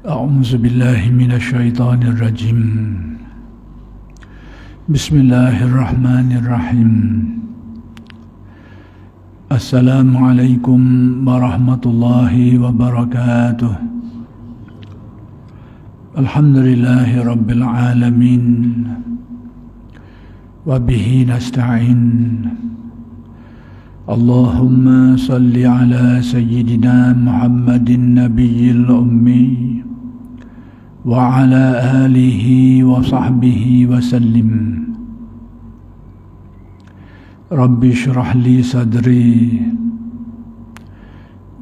أعوذ بالله من الشيطان الرجيم. بسم الله الرحمن الرحيم. السلام عليكم ورحمة الله وبركاته. الحمد لله رب العالمين وبه نستعين. اللهم صل على سيدنا محمد النبي الأمي وعلى آله وصحبه وسلم. رب اشرح لي صدري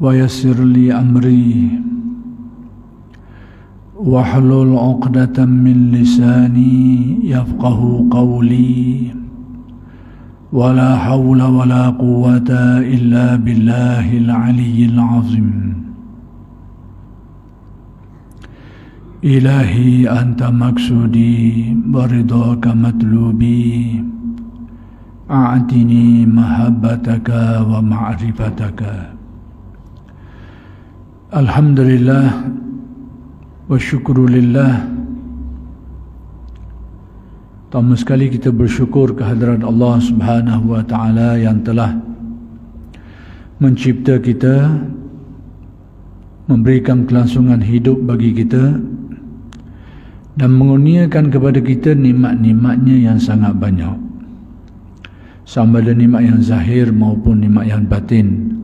ويسر لي أمري واحلل عقدة من لساني يفقه قولي ولا حول ولا قوة إلا بالله العلي العظيم. إلهي أنت مقصودي ورضاك مطلوبي، أعطني محبتك ومعرفتك. الحمد لله والشكر لله. Pertama sekali kita bersyukur kehadrat Allah Subhanahu wa Ta'ala yang telah mencipta kita, memberikan kelangsungan hidup bagi kita dan mengurniakan kepada kita nikmat-nikmatnya yang sangat banyak, sama ada nikmat yang zahir maupun nikmat yang batin.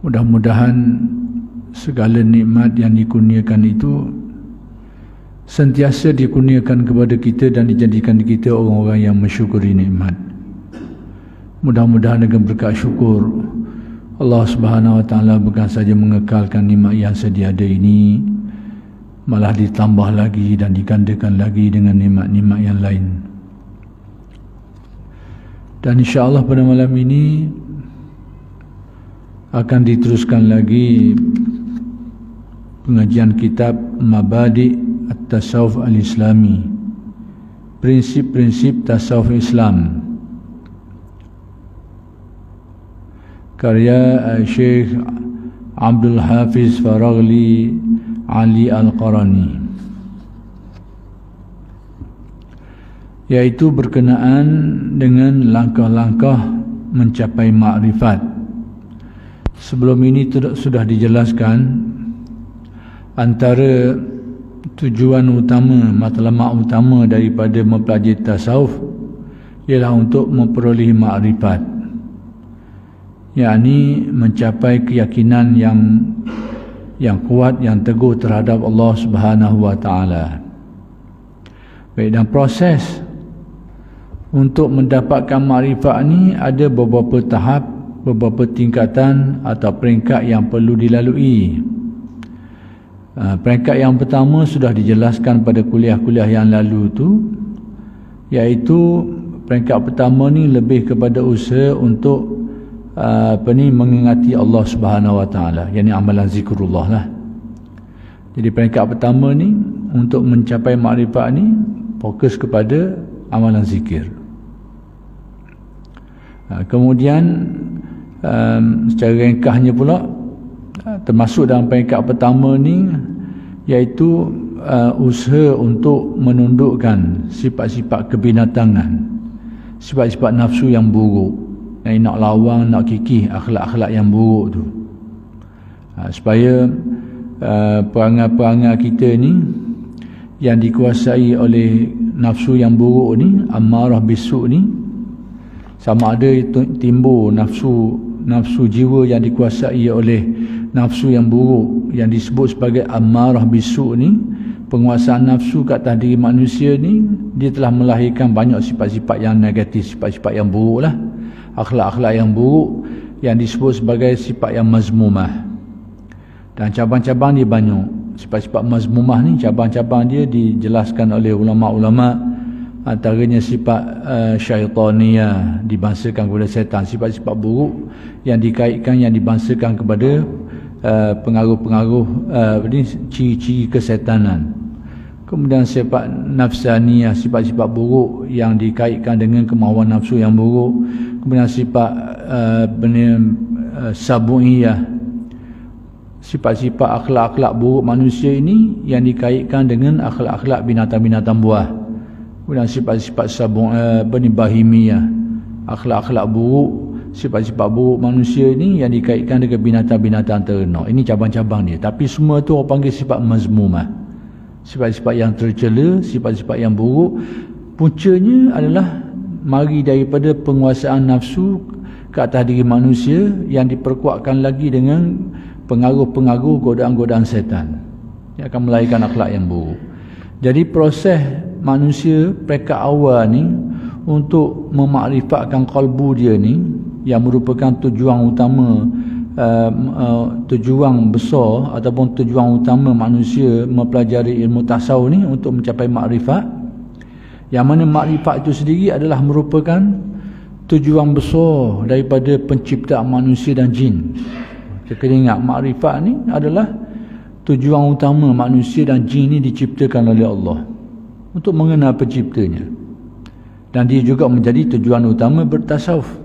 Mudah-mudahan segala nikmat yang dikurniakan itu sentiasa dikurniakan kepada kita dan dijadikan kita orang-orang yang mensyukuri nikmat. Mudah-mudahan dengan berkat syukur Allah Subhanahu wa Ta'ala bukan saja mengekalkan nikmat yang sedia ada ini, malah ditambah lagi dan digandakan lagi dengan nikmat-nikmat yang lain. Dan insya-Allah pada malam ini akan diteruskan lagi pengajian kitab Mabadi' At-Tasawuf Al-Islami, prinsip-prinsip tasawuf Islam, karya Syekh Abdul Hafiz Faraghli Ali Al-Qarani, iaitu berkenaan dengan langkah-langkah mencapai makrifat. Sebelum ini sudah dijelaskan antara tujuan utama, matlamat utama daripada mempelajari tasawuf ialah untuk memperoleh makrifat, yakni mencapai keyakinan yang kuat, yang teguh terhadap Allah Subhanahu wa Ta'ala. Baik, dan proses untuk mendapatkan makrifat ni ada beberapa tahap, beberapa tingkatan atau peringkat yang perlu dilalui. Peringkat yang pertama sudah dijelaskan pada kuliah-kuliah yang lalu tu, iaitu peringkat pertama ni lebih kepada usaha untuk mengingati Allah Subhanahu wa Ta'ala, yakni amalan zikrullah lah. Jadi peringkat pertama ni untuk mencapai makrifat ni fokus kepada amalan zikir. Kemudian secara ringkasnya pula, termasuk dalam peringkat pertama ni, iaitu usaha untuk menundukkan sifat-sifat kebinatangan, sifat-sifat nafsu yang buruk, nak lawan, nak kikih akhlak-akhlak yang buruk tu, supaya perangai-perangai kita ni yang dikuasai oleh nafsu yang buruk ni, ammarah bisu' ni, sama ada timbul nafsu jiwa yang dikuasai oleh nafsu yang buruk yang disebut sebagai ammarah bisu' ni. Penguasaan nafsu kat atas diri manusia ni, dia telah melahirkan banyak sifat-sifat yang negatif, sifat-sifat yang buruk lah, akhlak-akhlak yang buruk yang disebut sebagai sifat yang mazmumah. Dan cabang-cabang dia banyak. Sifat-sifat mazmumah ni, cabang-cabang dia dijelaskan oleh ulama'-ulama'. Antaranya sifat syaitaniyah, dibangsakan kepada syaitan, sifat-sifat buruk yang dikaitkan, yang dibangsakan kepada pengaruh-pengaruh ciri-ciri kesetanan. Kemudian sifat nafsaniyah, sifat-sifat buruk yang dikaitkan dengan kemahuan nafsu yang buruk. Kemudian sifat sabu'iyah, sifat-sifat akhlak-akhlak buruk manusia ini yang dikaitkan dengan akhlak-akhlak binatang-binatang buah. Kemudian sifat-sifat bahimiyah, akhlak-akhlak buruk, sifat-sifat buruk manusia ini yang dikaitkan dengan binatang-binatang ternak. Ini cabang-cabang dia. Tapi semua tu orang panggil sifat mazmumah. Sifat-sifat yang tercela, sifat-sifat yang buruk. Puncanya adalah mari daripada penguasaan nafsu ke atas diri manusia yang diperkuatkan lagi dengan pengaruh-pengaruh godaan-godaan setan yang akan melahirkan akhlak yang buruk. Jadi proses manusia peringkat awal ni untuk memakrifatkan kalbu dia ni yang merupakan tujuan utama tujuan besar ataupun tujuan utama manusia mempelajari ilmu tasawuf ni untuk mencapai makrifat, yang mana makrifat itu sendiri adalah merupakan tujuan besar daripada penciptaan manusia dan jin. Kita kena ingat makrifat ni adalah tujuan utama manusia dan jin ni diciptakan oleh Allah untuk mengenal penciptanya, dan dia juga menjadi tujuan utama bertasawuf.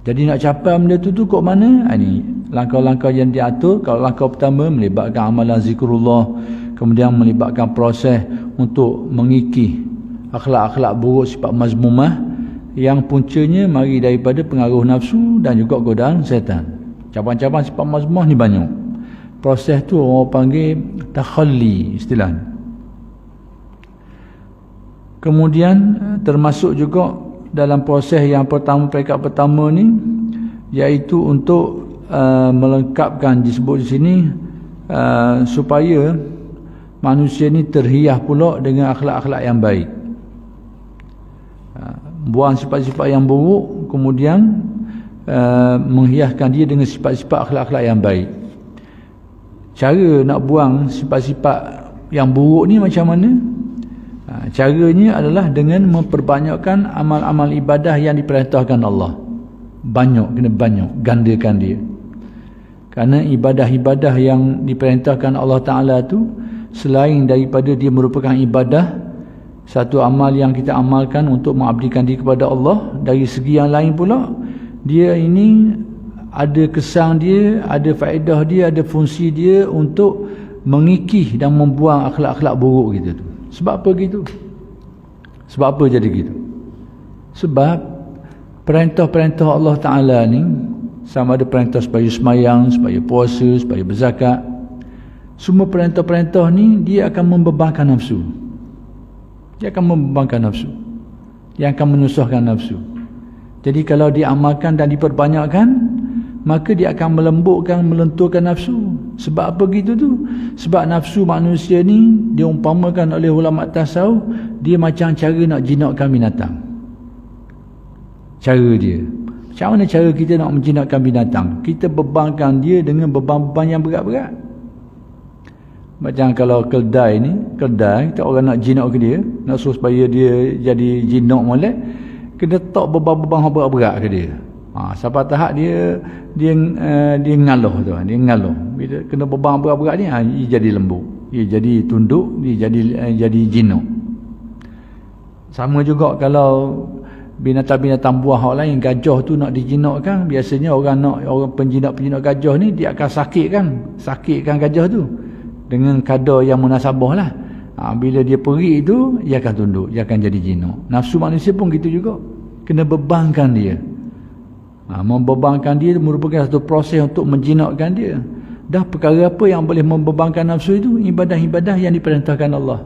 Jadi nak capai benda tu kok mana? Ini langkah-langkah yang diatur. Kalau langkah pertama melibatkan amalan zikrullah, kemudian melibatkan proses untuk mengikih akhlak-akhlak buruk sifat mazmumah yang puncanya mari daripada pengaruh nafsu dan juga godaan setan. Cabang-cabang sifat mazmumah ni banyak. Proses tu orang panggil takhalli istilah. Kemudian termasuk juga dalam proses yang pertama, peringkat pertama ni, iaitu untuk melengkapkan, disebut di sini supaya manusia ni terhias pula dengan akhlak-akhlak yang baik. Buang sifat-sifat yang buruk, kemudian menghiaskan dia dengan sifat-sifat akhlak-akhlak yang baik. Cara nak buang sifat-sifat yang buruk ni macam mana? Caranya adalah dengan memperbanyakkan amal-amal ibadah yang diperintahkan Allah. Kena banyak, gandakan dia. Kerana ibadah-ibadah yang diperintahkan Allah Ta'ala tu, selain daripada dia merupakan ibadah, satu amal yang kita amalkan untuk mengabdikan diri kepada Allah, dari segi yang lain pula, dia ini ada kesan dia, ada faedah dia, ada fungsi dia untuk mengikih dan membuang akhlak-akhlak buruk kita tu. Sebab apa gitu? Sebab apa jadi gitu? Sebab perintah-perintah Allah Ta'ala ni, sama ada perintah supaya semayang, supaya puasa, supaya berzakat, semua perintah-perintah ni dia akan membebankan nafsu. Dia akan membebankan nafsu. Dia akan menyusahkan nafsu. Jadi kalau diamalkan dan diperbanyakkan, maka dia akan melembutkan, melenturkan nafsu. Sebab apa gitu tu? Sebab nafsu manusia ni diumpamakan oleh ulama tasawuf, dia macam cara nak jinakkan binatang. Cara dia. Macam mana cara kita nak menjinakkan binatang? Kita bebankan dia dengan beban-beban yang berat-berat. Macam kalau keldai, kita orang nak jinak ke dia, nak suruh supaya dia jadi jinak molek, kena tak beban-beban berat-berat ke dia. Sampai tahap dia ngaluh tu, dia ngaluh. Bila kena beban berat-berat ni, dia jadi lembut, dia jadi tunduk, dia jadi jinak. Sama juga kalau binatang-binatang buah orang lain, gajah tu nak dijinakkan, biasanya orang penjinak-penjinak gajah ni dia akan sakitkan gajah tu dengan kadar yang munasabah lah. Bila dia perik tu, dia akan tunduk, dia akan jadi jinak. Nafsu manusia pun gitu juga, kena bebankan dia. Membebankan dia merupakan satu proses untuk menjinakkan dia. Dah perkara apa yang boleh membebankan nafsu itu? Ibadah-ibadah yang diperintahkan Allah.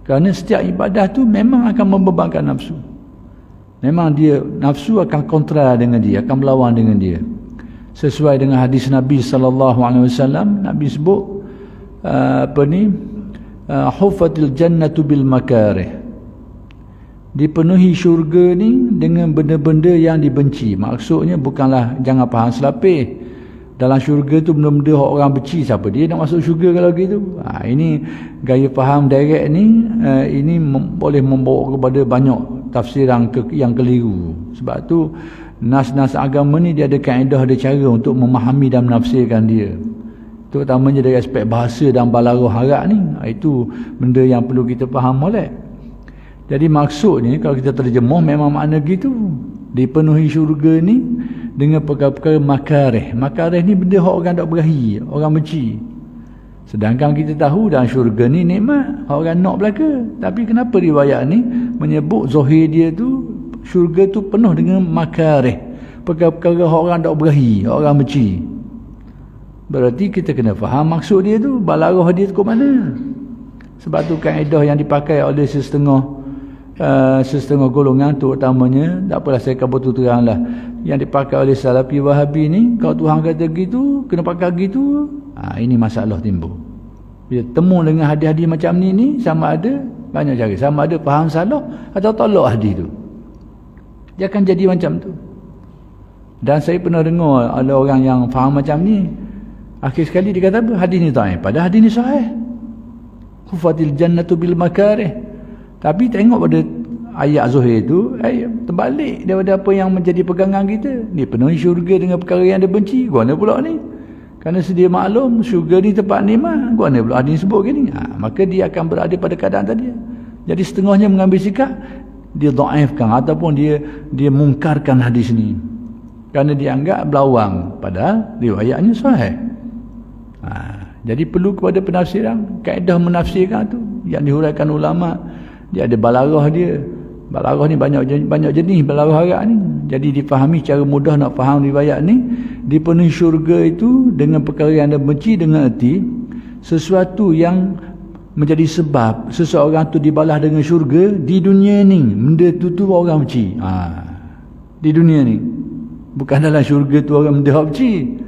Kerana setiap ibadah tu memang akan membebankan nafsu. Memang dia, nafsu akan kontra dengan dia, akan melawan dengan dia. Sesuai dengan hadis Nabi SAW, Nabi sebut hufatil jannatu bil makarih. Dipenuhi syurga ni dengan benda-benda yang dibenci. Maksudnya bukanlah, jangan faham selapih. Dalam syurga tu benda-benda orang benci, siapa dia nak masuk syurga kalau gitu? Ini gaya faham direct ni, ini boleh membawa kepada banyak tafsiran yang keliru. Sebab tu nas-nas agama ni dia ada kaedah, ada cara untuk memahami dan menafsirkan dia. Terutamanya dari aspek bahasa dan balaghah Arab ni. Itu benda yang perlu kita faham molek. Jadi maksudnya kalau kita terjemah memang makna gitu. Dipenuhi syurga ni dengan perkara-perkara makarih. Makarih ni benda orang tak berahi, orang benci. Sedangkan kita tahu dalam syurga ni nikmat, orang nak belaka. Tapi kenapa riwayat ni menyebut zahir dia tu syurga tu penuh dengan makarih, perkara-perkara orang tak berahi, orang benci. Berarti kita kena faham maksud dia tu, balarah dia tu ke mana. Sebab tu kaedah yang dipakai oleh setengah golongan terutamanya, tak apalah saya akan betul terang lah, yang dipakai oleh Salafi Wahabi ni, kalau Tuhan kata gitu kena pakai gitu. Ini masalah timbul. Bila temu dengan hadis-hadis macam ni sama ada banyak cara, sama ada faham salah atau tolak hadis tu, dia akan jadi macam tu. Dan saya pernah dengar ada orang yang faham macam ni, akhir sekali dia kata apa? Hadis ni dhaif, padahal hadis ni sahih. Khufatil jannatu bil makarih. Tapi tengok pada ayat Zuhair tu, terbalik daripada apa yang menjadi pegangan kita. Ni penuhi syurga dengan perkara yang dia benci. Guana pula ni? Kerana sedia maklum syurga ni tempat nikmat. Guana pula hadis sebut gini. Maka dia akan berada pada keadaan tadi. Jadi setengahnya mengambil sikap dia dhaifkan ataupun dia mungkarkan hadis ni. Kerana dia anggap berlawang, padahal riwayatnya sahih. Jadi perlu kepada penafsiran, kaedah menafsirkan tu yang dihuraikan ulama. Dia ada balarah dia. Balarah ni banyak jenis balarah Arab ni. Jadi difahami cara mudah nak faham riwayat ni. Dipenuhi syurga itu dengan perkara yang anda benci, dengan erti sesuatu yang menjadi sebab seseorang tu dibalas dengan syurga di dunia ni. Benda tu orang benci. Di dunia ni. Bukan dalam syurga tu orang benda benci.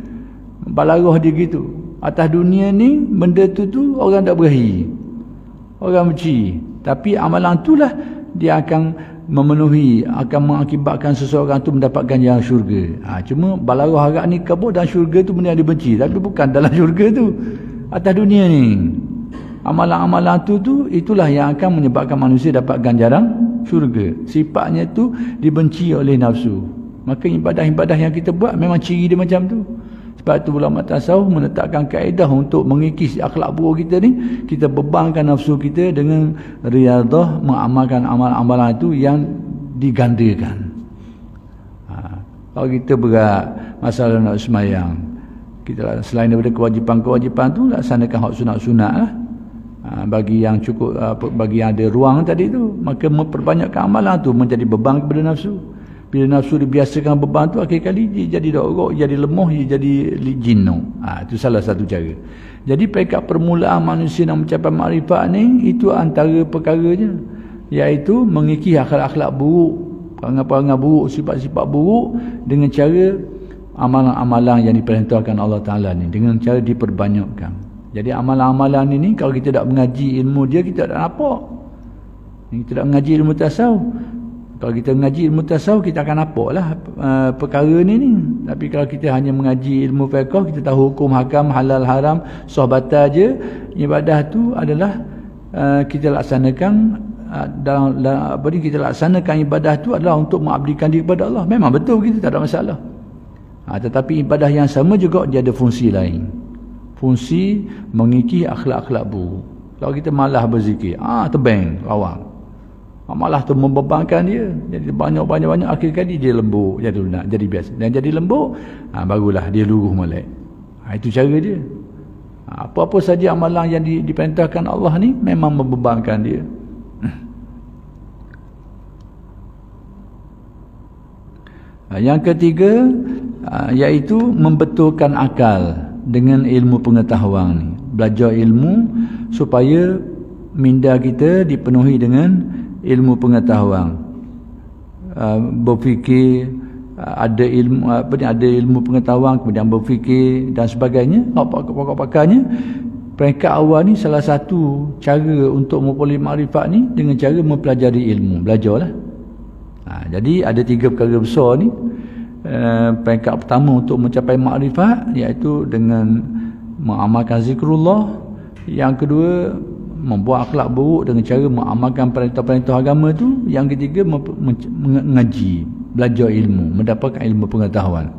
Balarah dia gitu. Atas dunia ni benda tu orang tak berahi, orang benci. Tapi amalan itulah dia akan memenuhi, akan mengakibatkan seseorang tu mendapatkan yang syurga. Cuma balarah harap ni kabut dan syurga tu benda yang dibenci, tapi bukan dalam syurga tu, atas dunia ni. Amalan-amalan tu itulah yang akan menyebabkan manusia dapat ganjaran syurga. Sifatnya tu dibenci oleh nafsu. Maka ibadah-ibadah yang kita buat memang ciri dia macam tu. Sebab itu ulama tasawuf menetapkan kaedah untuk mengikis akhlak buruk kita ni, kita bebankan nafsu kita dengan riadah, mengamalkan amalan-amalan itu yang digandakan. Kalau kita berat masalah nak semayang, kita selain daripada kewajipan-kewajipan tu, laksanakan hak sunat-sunat lah. Bagi yang cukup, bagi yang ada ruang tadi tu, maka memperbanyakkan amalan tu menjadi beban kepada nafsu. Bila nafsu dibiasakan beban tu, akhir kali dia jadi dorok, jadi lemah, dia jadi jinnu. Itu salah satu cara. Jadi peringkat permulaan manusia nak mencapai makrifat ni, itu antara perkaranya, iaitu mengikis akhlak-akhlak buruk, perangai-perangai buruk, sifat-sifat buruk dengan cara amalan-amalan yang diperintahkan Allah Ta'ala ni, dengan cara diperbanyakkan. Jadi amalan-amalan ini kalau kita tak mengaji ilmu dia, kita tak nampak. Kita tak mengaji ilmu tasawuf. Kalau kita mengaji ilmu tasawuf, kita akan nampaklah perkara ni. Tapi kalau kita hanya mengaji ilmu fiqh, kita tahu hukum hakam, halal haram, sah batal je. Ibadah tu adalah kita laksanakan kita laksanakan ibadah tu adalah untuk mengabdikan diri kepada Allah. Memang betul kita tak ada masalah. Tetapi ibadah yang sama juga dia ada fungsi lain. Fungsi mengikis akhlak-akhlak buruk. Kalau kita malas berzikir, tebang awang. Malah tu membebankan dia. Jadi banyak-banyak akhir kali dia lembut, jadi lunak, jadi biasa. Dan jadi lembut, barulah dia luruh molek. Itu cara dia. Apa-apa saja amalan yang diperintahkan Allah ni memang membebankan dia. Yang ketiga, iaitu membetulkan akal dengan ilmu pengetahuan ni. Belajar ilmu supaya minda kita dipenuhi dengan ilmu pengetahuan. Berfikir, ada ilmu pengetahuan, kemudian berfikir dan sebagainya. Pokok-pokoknya peringkat awal ni salah satu cara untuk memperoleh makrifat ni dengan cara mempelajari ilmu, belajarlah. Jadi ada 3 perkara besar ni. Peringkat pertama untuk mencapai makrifat iaitu dengan mengamalkan zikrullah. Yang kedua, membuat akhlak buruk dengan cara mengamalkan perintah-perintah agama tu. Yang ketiga, mengaji, belajar ilmu, mendapatkan ilmu pengetahuan.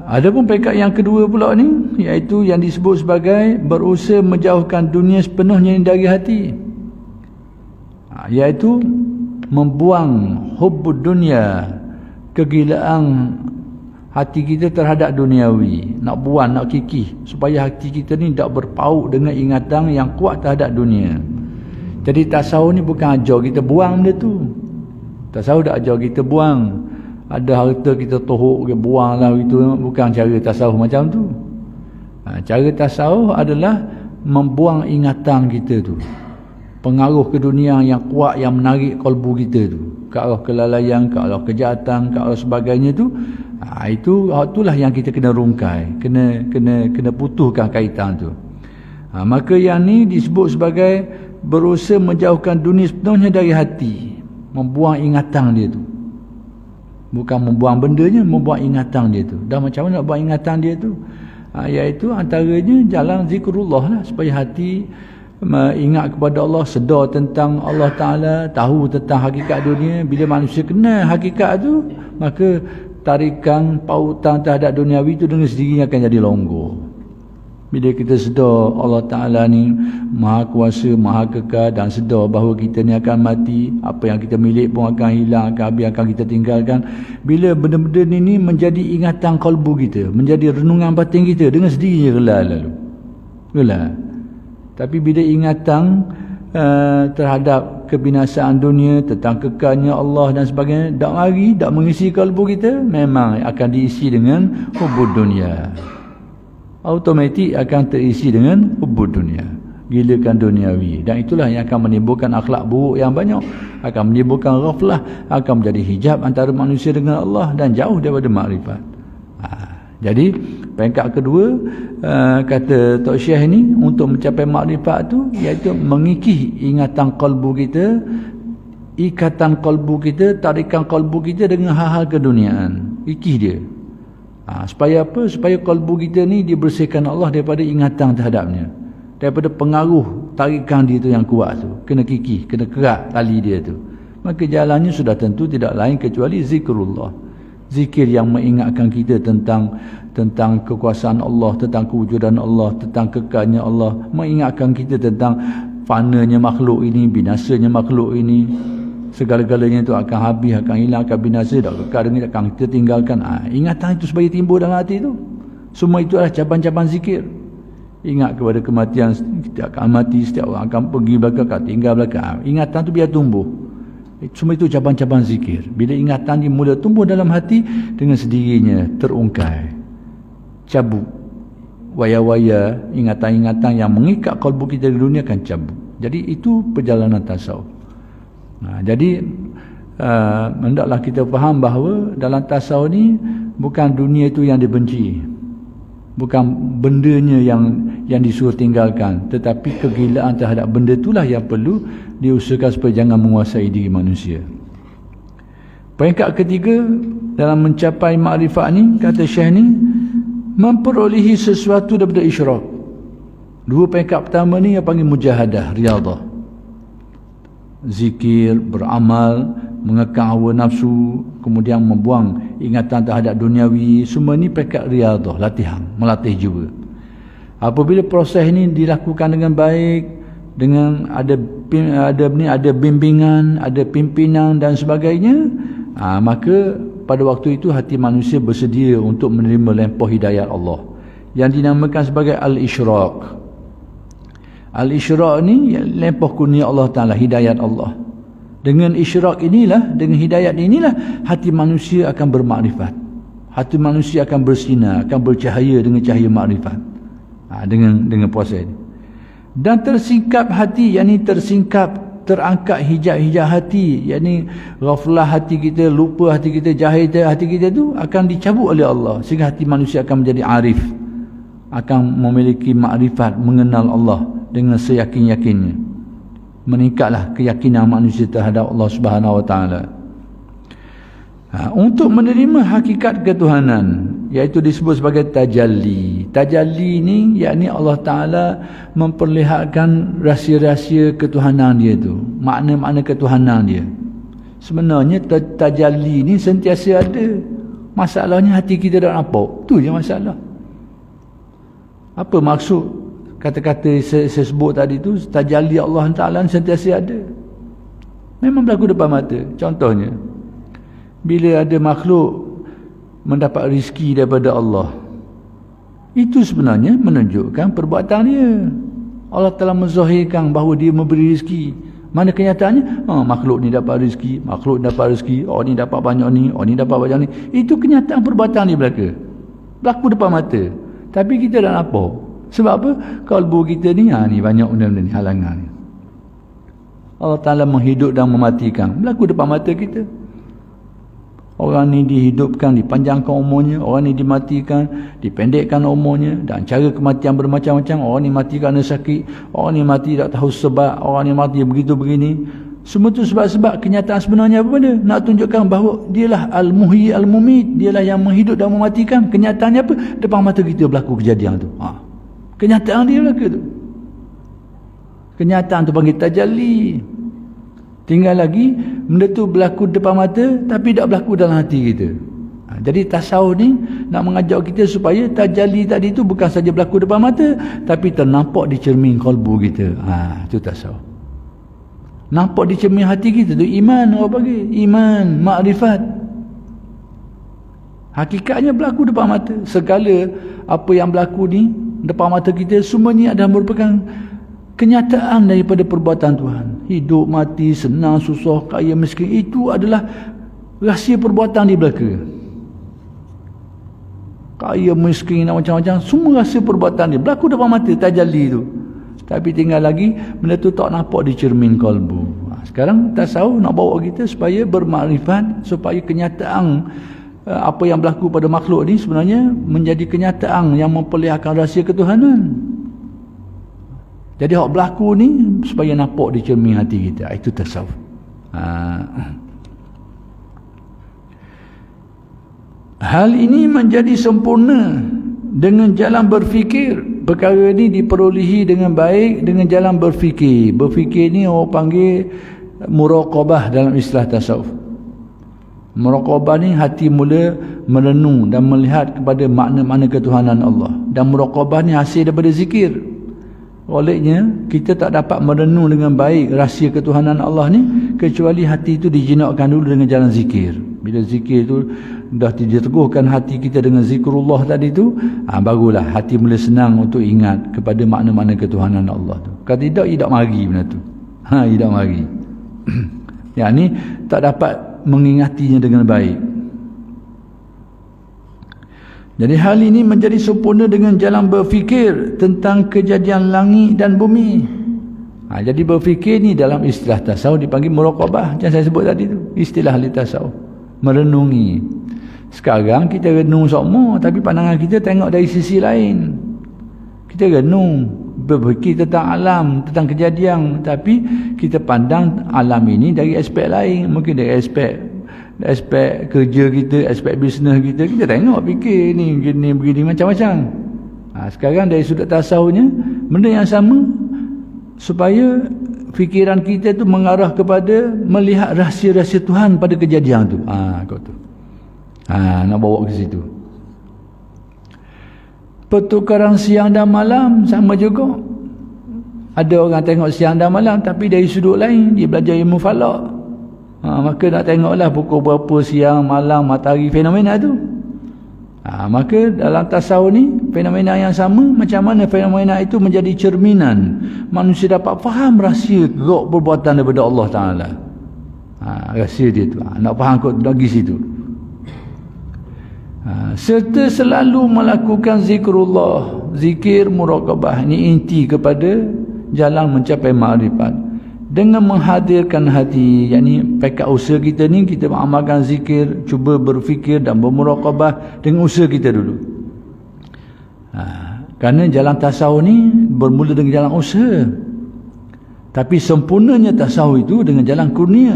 Ada pun peringkat yang kedua pula ni, iaitu yang disebut sebagai berusaha menjauhkan dunia sepenuhnya dari hati, iaitu membuang hubbud dunia, kegilaan hati kita terhadap duniawi, nak buang, nak kikih supaya hati kita ni tak berpaut dengan ingatan yang kuat terhadap dunia. Jadi tasawuf ni bukan ajar kita buang benda tu. Tasawuf dak ajar kita buang. Ada harta kita tohok, kita buang lah itu, bukan cara tasawuf macam tu. Cara tasawuf adalah membuang ingatan kita tu, pengaruh ke dunia yang kuat yang menarik kalbu kita tu, ke arah kelalaian, ke arah kejahatan, ke arah sebagainya tu. Itulah yang kita kena rungkai, kena putuskan kaitan tu. Maka yang ni disebut sebagai berusaha menjauhkan dunia sepenuhnya dari hati, membuang ingatan dia tu. Bukan membuang bendanya, membuang ingatan dia tu. Dan macam mana nak buang ingatan dia tu? Iaitu antaranya jalan zikrullah lah, supaya hati ingat kepada Allah, sedar tentang Allah Ta'ala, tahu tentang hakikat dunia. Bila manusia kenal hakikat tu, maka tarikan pautan terhadap duniawi itu dengan sendirinya akan jadi longgar. Bila kita sedar Allah Ta'ala ni maha kuasa, maha kekal, dan sedar bahawa kita ni akan mati, apa yang kita milik pun akan hilang, akan habis, akan kita tinggalkan. Bila benda-benda ni menjadi ingatan kalbu kita, menjadi renungan batin kita, dengan sendirinya rela lalu. Rela. Tapi bila ingatan terhadap kebinasaan dunia, tentang kekalnya Allah dan sebagainya, tak mari, tak mengisi kalbu kita, memang akan diisi dengan hubud dunia. Automatik akan terisi dengan hubud dunia, gilakan duniawi. Dan itulah yang akan menimbulkan akhlak buruk yang banyak, akan menimbulkan ghaflah, akan menjadi hijab antara manusia dengan Allah dan jauh daripada makrifat. Jadi peringkat kedua, kata Tok Syekh ni, untuk mencapai makrifat tu iaitu mengikih ingatan kalbu kita, ikatan kalbu kita, tarikan kalbu kita dengan hal-hal keduniaan. Ikih dia. Supaya apa? Supaya kalbu kita ni dibersihkan Allah daripada ingatan terhadapnya, daripada pengaruh tarikan dia tu yang kuat tu. Kena kikih, kena kerat tali dia tu. Maka jalannya sudah tentu tidak lain kecuali zikrullah. Zikir yang mengingatkan kita tentang kekuasaan Allah, tentang kewujudan Allah, tentang kekalnya Allah, mengingatkan kita tentang fananya makhluk ini, binasanya makhluk ini. Segala-galanya itu akan habis, akan hilang, akan binasa, tak kekal dengan akan kita tinggalkan. Ingatan itu supaya timbul dalam hati itu. Semua itu adalah cabang-cabang zikir. Ingat kepada kematian, kita akan mati, setiap orang akan pergi belakang, akan tinggal belakang. Ingatan itu biar tumbuh. Semua itu cabang-cabang zikir. Bila ingatan ini mula tumbuh dalam hati, dengan sendirinya terungkai, cabut waya-waya ingatan-ingatan yang mengikat kalbu kita di dunia akan cabut. Jadi itu perjalanan tasawuf. Jadi hendaklah kita faham bahawa dalam tasawuf ni bukan dunia itu yang dibenci, bukan bendanya yang disuruh tinggalkan, tetapi kegilaan terhadap benda itulah yang perlu diusahakan supaya jangan menguasai diri manusia. Peringkat ketiga dalam mencapai makrifat ni, kata Syekh ni, memperolehi sesuatu daripada isyrak. Dua peringkat pertama ni yang panggil mujahadah, riadah. Zikir, beramal, mengekang hawa nafsu, kemudian membuang ingatan terhadap duniawi. Semua ni peringkat riadah, latihan, melatih jiwa. Apabila proses ini dilakukan dengan baik, dengan ada bimbingan, ada pimpinan dan sebagainya, maka pada waktu itu hati manusia bersedia untuk menerima lempoh hidayat Allah yang dinamakan sebagai al-isyraq. Al-isyraq ni lempoh kurnia Allah Ta'ala, hidayat Allah. Dengan isyraq inilah, dengan hidayat inilah hati manusia akan bermakrifat. Hati manusia akan bersinar, akan bercahaya dengan cahaya makrifat. Dengan proses ini. Dan tersingkap hati, yakni terangkat hijab-hijab hati, yakni ghaflah hati kita, lupa hati kita, jahil hati kita tu akan dicabut oleh Allah, sehingga hati manusia akan menjadi arif, akan memiliki makrifat, mengenal Allah dengan seyakin-yakinnya. Meningkatlah keyakinan manusia terhadap Allah Subhanahu Wa Taala. Untuk menerima hakikat ketuhanan, iaitu disebut sebagai tajalli. Tajalli ni yakni Allah Ta'ala memperlihatkan rahsia-rahsia ketuhanan dia tu, makna-makna ketuhanan dia. Sebenarnya tajalli ni sentiasa ada. Masalahnya hati kita tak nampak. Tu je masalah. Apa maksud kata-kata saya sebut tadi tu? Tajalli Allah Ta'ala sentiasa ada, memang berlaku depan mata. Contohnya, bila ada makhluk mendapat rezeki daripada Allah, itu sebenarnya menunjukkan perbuatan dia. Allah telah menzahirkan bahawa dia memberi rezeki. Mana kenyataannya? Makhluk ni dapat rezeki, makhluk dapat rezeki, orang ni dapat banyak ni, orang ni dapat banyak ni. Itu kenyataan perbuatan dia berlaku depan mata. Tapi kita dah nampak. Sebab apa? Kalbu kita ni, ni banyak benda-benda ni, halangan ni. Allah Ta'ala menghidup dan mematikan, berlaku depan mata kita. Orang ni dihidupkan, dipanjangkan umurnya, orang ni dimatikan, dipendekkan umurnya, dan cara kematian bermacam-macam. Orang ni mati kerana sakit, orang ni mati tak tahu sebab, orang ni mati begitu begini. Semua tu sebab-sebab. Kenyataan sebenarnya apa benda? Nak tunjukkan bahawa dialah Al-Muhyi Al-Mumit, dialah yang menghidup dan mematikan. Kenyataannya apa? Depan mata kita berlaku kejadian tu. Kenyataan dia berlaku tu. Kenyataan tu panggil tajalli. Tinggal lagi, benda tu berlaku depan mata tapi tak berlaku dalam hati kita. Jadi tasawuf ni nak mengajak kita supaya tajalli tadi tu bukan saja berlaku depan mata, tapi ternampak di cermin kalbu kita. Itu tasawuf. Nampak di cermin hati kita tu iman, orang panggil iman, makrifat. Hakikatnya berlaku depan mata. Segala apa yang berlaku ni depan mata kita, semuanya adalah merupakan kenyataan daripada perbuatan Tuhan. Hidup, mati, senang, susah, kaya, miskin, itu adalah rahsia perbuatan di belaka. Kaya, miskin dan macam-macam, semua rahsia perbuatan dia berlaku depan mata, tajalli tu. Tapi tinggal lagi benda tu tak nampak di cermin kalbu. Sekarang tasawuf nak bawa kita supaya bermakrifat, supaya kenyataan apa yang berlaku pada makhluk ni sebenarnya menjadi kenyataan yang memperlihatkan rahsia ketuhanan. Jadi hak berlaku ni supaya nampak di cermin hati kita. Itu tasawuf. Hal ini menjadi sempurna dengan jalan berfikir. Perkara ini diperolehi dengan baik dengan jalan berfikir. Berfikir ni orang panggil muraqabah dalam istilah tasawuf. Muraqabah ni hati mula merenung dan melihat kepada makna-makna ketuhanan Allah. Dan muraqabah ni hasil daripada zikir. Olehnya kita tak dapat merenung dengan baik rahsia ketuhanan Allah ni kecuali hati itu dijinakkan dulu dengan jalan zikir. Bila zikir tu dah diteguhkan hati kita dengan zikrullah tadi tu, barulah hati mula senang untuk ingat kepada makna-makna ketuhanan Allah tu. Kalau tidak, tidak mari benda tu. Tidak mari. Yang ni tak dapat mengingatinya dengan baik. Jadi hal ini menjadi sempurna dengan jalan berfikir tentang kejadian langit dan bumi. Jadi berfikir ni dalam istilah tasawuf dipanggil muraqabah. Macam saya sebut tadi tu, istilah ahli tasawuf, merenungi. Sekarang kita renung semua, tapi pandangan kita tengok dari sisi lain. Kita renung, berfikir tentang alam, tentang kejadian, tapi kita pandang alam ini dari aspek lain. Mungkin dari aspek kerja kita, aspek bisnes kita, kita tengok fikir ni gini begini macam-macam. Sekarang dari sudut tasawufnya benda yang sama, supaya fikiran kita tu mengarah kepada melihat rahsia-rahsia Tuhan pada kejadian tu. Kau tu. Nak bawa ke situ. Pertukaran siang dan malam sama juga. Ada orang tengok siang dan malam tapi dari sudut lain, dia belajar ilmu falak. Maka nak tengoklah pukul berapa siang, malam, matahari, fenomena tu. Maka dalam tasawuf ni, fenomena yang sama, macam mana fenomena itu menjadi cerminan manusia dapat faham rahsia gerak perbuatan daripada Allah Ta'ala. Rahsia dia tu. Nak faham kot lagi situ. Serta selalu melakukan zikrullah, zikir muraqabah. Ini inti kepada jalan mencapai makrifat. Dengan menghadirkan hati, yakni pekat usaha kita ni, kita mengamalkan zikir, cuba berfikir dan bermuraqabah dengan usaha kita dulu. Kerana jalan tasawuf ni bermula dengan jalan usaha. Tapi sempurnanya tasawuf itu dengan jalan kurnia.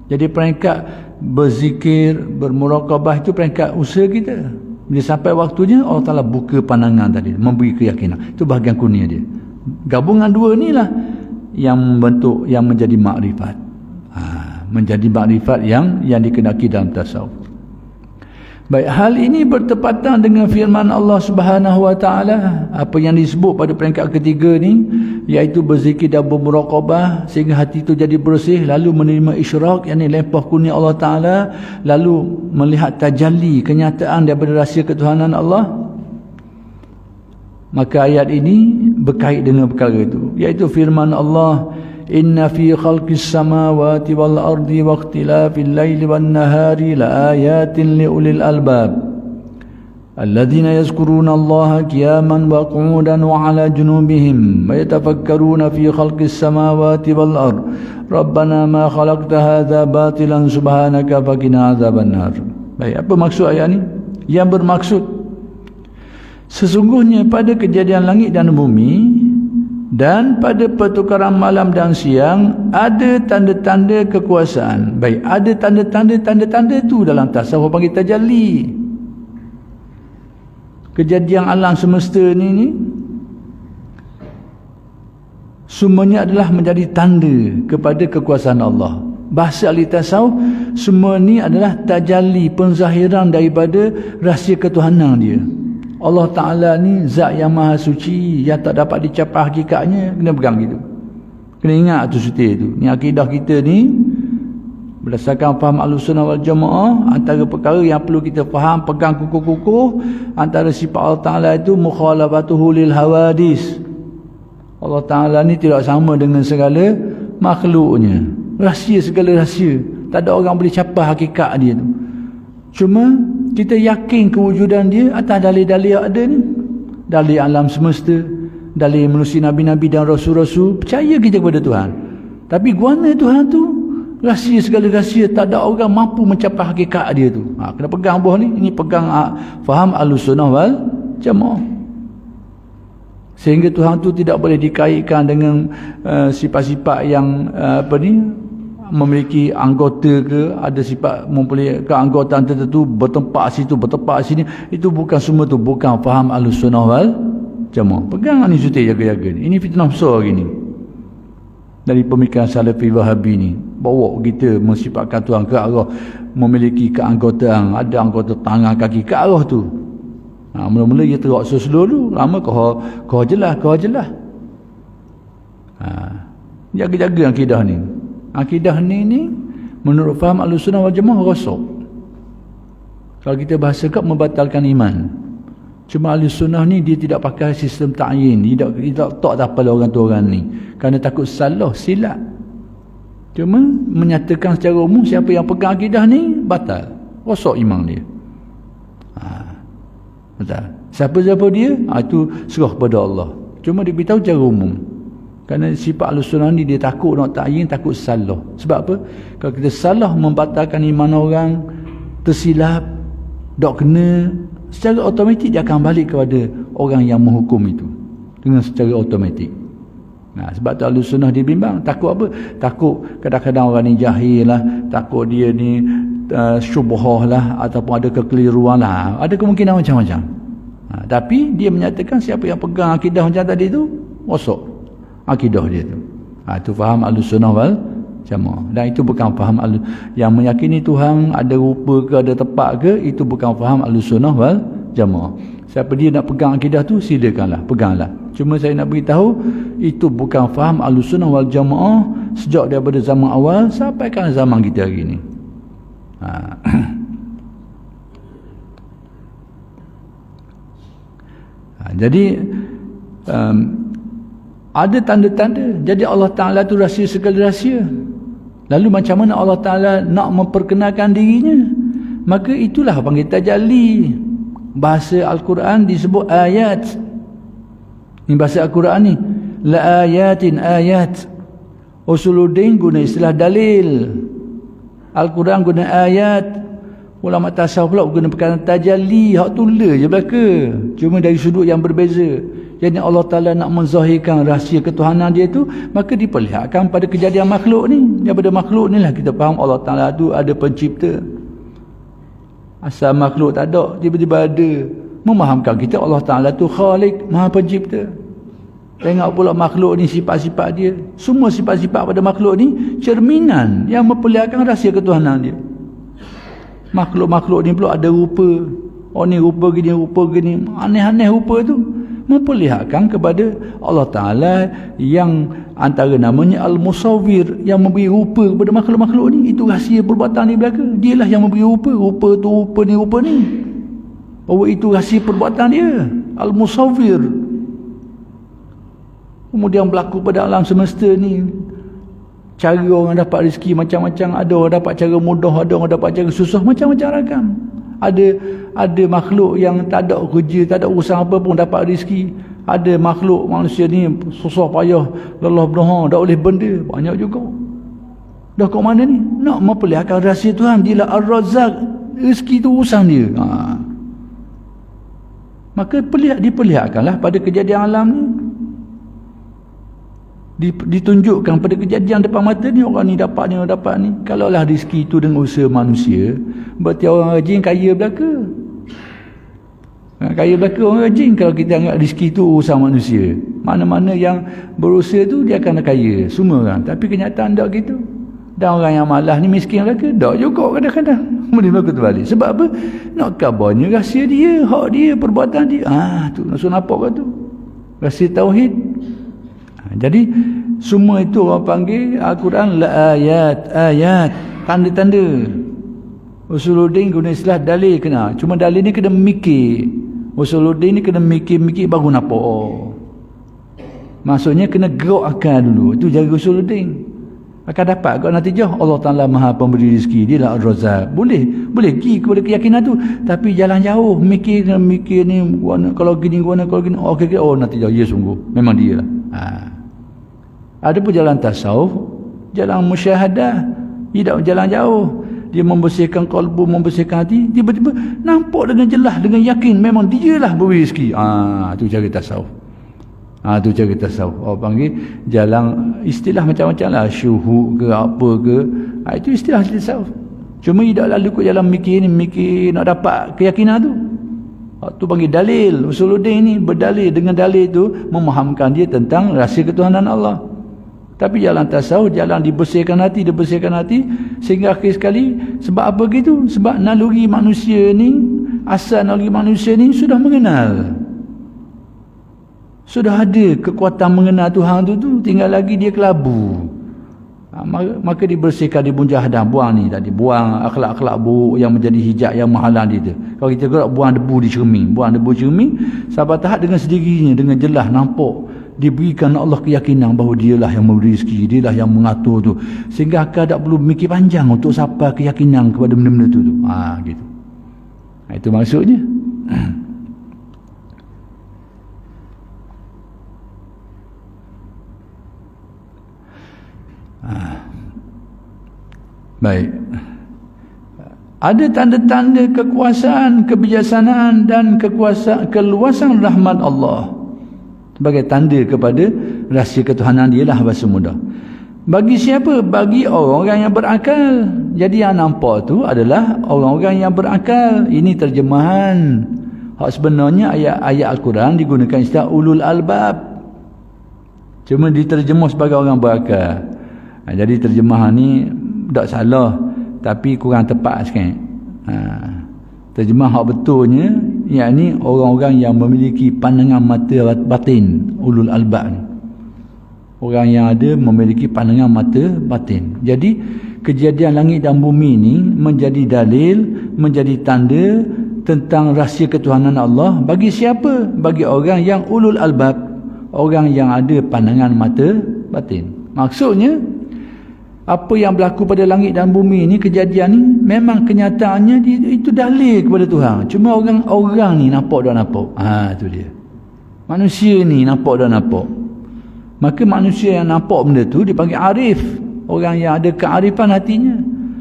Jadi peringkat berzikir, bermuraqabah itu peringkat usaha kita. Bila sampai waktunya, Allah Ta'ala buka pandangan tadi, memberi keyakinan. Itu bahagian kurnia dia. Gabungan dua ni lah yang membentuk, yang menjadi makrifat. Menjadi makrifat yang dikenaki dalam tasawuf. Baik, hal ini bertepatan dengan firman Allah Subhanahu wa taala, apa yang disebut pada peringkat ketiga ni, iaitu berzikir dan bermuraqabah sehingga hati itu jadi bersih, lalu menerima isyraq, yakni lempah kurnia Allah taala, lalu melihat tajalli, kenyataan daripada rahsia ketuhanan Allah. Maka ayat ini berkait dengan perkara itu, iaitu firman Allah, inna fi khalqis samawati wal ardi wa ikhtilafil laili wan nahari laayatin liulil albab alladhina yazkuruna Allaha qiyaman wa qu'udan wa 'ala junubihim wa yatafakkaruna fi khalqis samawati wal ardi rabbana ma khalaqta hadza batilan subhanaka faqina adzaban nar. Baik, apa maksud ayat ni? Yang bermaksud, sesungguhnya pada kejadian langit dan bumi dan pada pertukaran malam dan siang ada tanda-tanda kekuasaan. Baik, ada tanda-tanda tu dalam tasawuf panggil tajalli. Kejadian alam semesta ni semuanya adalah menjadi tanda kepada kekuasaan Allah. Bahasa ahli tasawuf, semua ni adalah tajalli, penzahiran daripada rahsia ketuhanan dia. Allah Ta'ala ni zat yang maha suci, yang tak dapat dicapai hakikatnya. Kena pegang gitu, kena ingat tu suti tu. Ni akidah kita ni berdasarkan faham Ahlussunnah wal Jamaah, antara perkara yang perlu kita faham, pegang kukuh-kukuh, antara sifat Allah Ta'ala itu mukhalafatuhu lil hawadis. Allah Ta'ala ni tidak sama dengan segala makhluknya, rahsia, segala rahsia, tak ada orang boleh capai hakikat dia tu. Cuma kita yakin kewujudan dia atas dalil-dalil yang ada ni, dalil alam semesta, dalil menerusi nabi-nabi dan rasul-rasul. Percaya kita kepada Tuhan, tapi guana Tuhan tu rahsia, segala rahsia, tak ada orang mampu mencapai hakikat dia tu. Kena pegang buah ni. Ini pegang faham Ahlussunnah wal Jamaah, sehingga Tuhan tu tidak boleh dikaitkan dengan sifat-sifat yang memiliki anggota ke, ada sifat mempunyai keanggotaan tertentu, bertempat situ, bertempat sini. Itu bukan semua tu, bukan faham Ahlussunnah wal Jamaah. Pegang ni suti, jaga-jaga ni. Ini fitnah besar hari ni dari pemikiran Salafi Wahabi ni, bawa kita mensifatkan Tuhan ke arah memiliki keanggotaan, ada anggota tangan, kaki, ke arah tu. Mula-mula dia teraksa dulu, lama kau jelas. Jaga-jaga akidah ni. Akidah ni menurut faham Ahlussunnah wal Jamaah rosak. Kalau kita bahasa kat, membatalkan iman. Cuma Ahlussunnah ni dia tidak pakai sistem ta'yin, tidak tak apa orang tu orang ni, kerana takut salah, silap. Cuma menyatakan secara umum, siapa yang pegang akidah ni batal, rosak iman dia. Betul. Siapa-siapa dia, itu serah pada Allah. Cuma dia beritahu secara umum. Kerana sifat Ahlussunnah ni dia takut nak ta'yin, takut salah. Sebab apa? Kalau kita salah membatalkan iman orang, tersilap, tak kena, secara automatik dia akan balik kepada orang yang menghukum itu dengan secara automatik. Sebab tu Ahlussunnah dia bimbang. Takut apa? Takut kadang-kadang orang ni jahil lah, takut dia ni syubhah lah, ataupun ada kekeliruan lah, ada kemungkinan macam-macam. Tapi dia menyatakan siapa yang pegang akidah macam tadi tu, rosak akidah dia tu. Itu faham Ahlussunnah wal Jamaah. Dan itu bukan faham yang meyakini Tuhan ada rupa ke, ada tempat ke, itu bukan faham Ahlussunnah wal Jamaah. Siapa dia nak pegang akidah tu, silakanlah, peganglah. Cuma saya nak beritahu, itu bukan faham Ahlussunnah wal Jamaah sejak daripada zaman awal sampai kan zaman kita hari ni. Jadi ada tanda-tanda. Jadi Allah Ta'ala tu rahsia segala rahsia. Lalu macam mana Allah Ta'ala nak memperkenalkan dirinya? Maka itulah panggil tajalli. Bahasa Al-Quran disebut ayat. Ini bahasa Al-Quran ni, la ayatin, ayat. Usuluddin guna istilah dalil, Al-Quran guna ayat. Ulama tasawuf pula guna perkataan tajalli. Hak tu le je belaka, cuma dari sudut yang berbeza. Jadi Allah Ta'ala nak menzahirkan rahsia ketuhanan dia tu, maka diperlihatkan pada kejadian makhluk ni. Daripada makhluk ni lah kita faham Allah Ta'ala tu ada pencipta. Asal makhluk tak ada, tiba-tiba ada. Memahamkan kita Allah Ta'ala tu khalik, maha pencipta. Tengok pula makhluk ni, sifat-sifat dia, semua sifat-sifat pada makhluk ni cerminan yang memperlihatkan rahsia ketuhanan dia. makhluk-makhluk ni pula ada rupa. Oh ni rupa gini, aneh-aneh rupa tu, memperlihatkan kepada Allah Ta'ala yang antara namanya Al-Musawwir, yang memberi rupa kepada makhluk-makhluk ni. Itu rahsia perbuatan di belaka. Dialah yang memberi rupa tu, rupa ni. Oh, itu rahsia perbuatan dia, Al-Musawwir. Kemudian berlaku pada alam semesta ni. Cara orang dapat rezeki macam-macam. Ada orang dapat cara mudah, ada orang dapat cara susah, macam-macam ragam. Ada makhluk yang tak ada kerja, tak ada urusan apa pun dapat rezeki. Ada makhluk manusia ni susah payah, lelah berdoa, tak boleh benda, banyak juga. Dah kat mana ni? Nak memperlihatkan rahsia Tuhan. Dia lah Ar-Razzaq. Rezeki tu urusan dia. Maka diperlihatkanlah pada kejadian alam ni. Ditunjukkan pada kejadian depan mata ni, orang ni dapat ni, orang dapat ni. Kalaulah rezeki itu dengan usaha manusia, berarti orang rajin kaya belaka. Kaya belaka orang rajin. Kalau kita anggap rezeki itu urusan manusia, mana-mana yang berusaha tu dia akan kaya semua orang. Tapi kenyataan tak gitu. Dan orang yang malas ni miskin belaka, tak juga kadang-kadang. Boleh berlaku terbalik. Sebab apa? Nak kabarnya rahsia dia, hak dia, perbuatan dia. Tu nak nampak ke tu? Rahsia tauhid. Jadi semua itu orang panggil Al-Quran la ayat, tanda-tanda. Usuluddin guna istilah dalil kena. Cuma dalil ni kena mikir. Usuluddin ni kena mikir baru nampak. Maksudnya kena gerak akal dulu. Itu jaga Usuluddin. Akan dapat kau natijah. Allah Ta'ala Maha Pemberi rezeki. Dia lah Ar-Razzaq. Boleh pergi kepada keyakinan tu. Tapi jalan jauh. Mikir ni kalau gini, kalau gini. Oh natijah. Ya sungguh. Memang dia lah. Ada pun jalan tasawuf, jalan musyahadah, tidak jalan jauh. Dia membersihkan kalbu, membersihkan hati, tiba-tiba nampak dengan jelas, dengan yakin memang dia lah beri rezeki. Itu cara tasawuf. Itu cara tasawuf. Orang panggil jalan, istilah macam-macam lah, syuhud ke apa ke. Itu istilah tasawuf. Cuma tidak lalu ikut jalan mikir nak dapat keyakinan tu. Tu panggil dalil. Usuluddin ni berdalil. Dengan dalil tu memahamkan dia tentang rahsia ketuhanan Allah. Tapi jalan tasawuf, jalan dibersihkan hati, sehingga akhir sekali. Sebab apa gitu? Sebab naluri manusia ni, asal naluri manusia ni sudah mengenal, sudah ada kekuatan mengenal Tuhan tu, tinggal lagi dia kelabu. Maka dibersihkan, dimunjahadah, buang ni tadi, buang akhlak-akhlak buruk yang menjadi hijab, yang menghalang dia tu. Kalau kita gerak, buang debu di cermin, sampai tahap dengan sendirinya, dengan jelas nampak, diberikan Allah keyakinan bahawa dialah yang memberi rezeki, dialah yang mengatur tu, sehingga akal tak perlu mikir panjang untuk sampai keyakinan kepada benda-benda tu. Gitu. Itu maksudnya. Baik. Ada tanda-tanda kekuasaan, kebijaksanaan dan keluasan rahmat Allah sebagai tanda kepada rahsia ketuhanan dia lah, bahasa mudah. Bagi siapa? Bagi orang-orang yang berakal. Jadi yang nampak tu adalah orang-orang yang berakal. Ini terjemahan. Hak sebenarnya ayat-ayat Al-Quran digunakan istilah ulul albab, cuma diterjemah sebagai orang berakal. Jadi terjemahan ni tak salah, tapi kurang tepat sikit. Terjemah hak betulnya, yakni orang-orang yang memiliki pandangan mata batin, ulul albab ni. Orang yang ada memiliki pandangan mata batin. Jadi kejadian langit dan bumi ni menjadi dalil, menjadi tanda tentang rahsia ketuhanan Allah. Bagi siapa? Bagi orang yang ulul albab, orang yang ada pandangan mata batin. Maksudnya apa yang berlaku pada langit dan bumi ni, kejadian ni memang kenyataannya itu dalil kepada Tuhan. Cuma orang-orang ni nampak tak nampak. Tu dia. Manusia ni nampak tak nampak. Maka manusia yang nampak benda tu dipanggil arif, orang yang ada kearifan hatinya.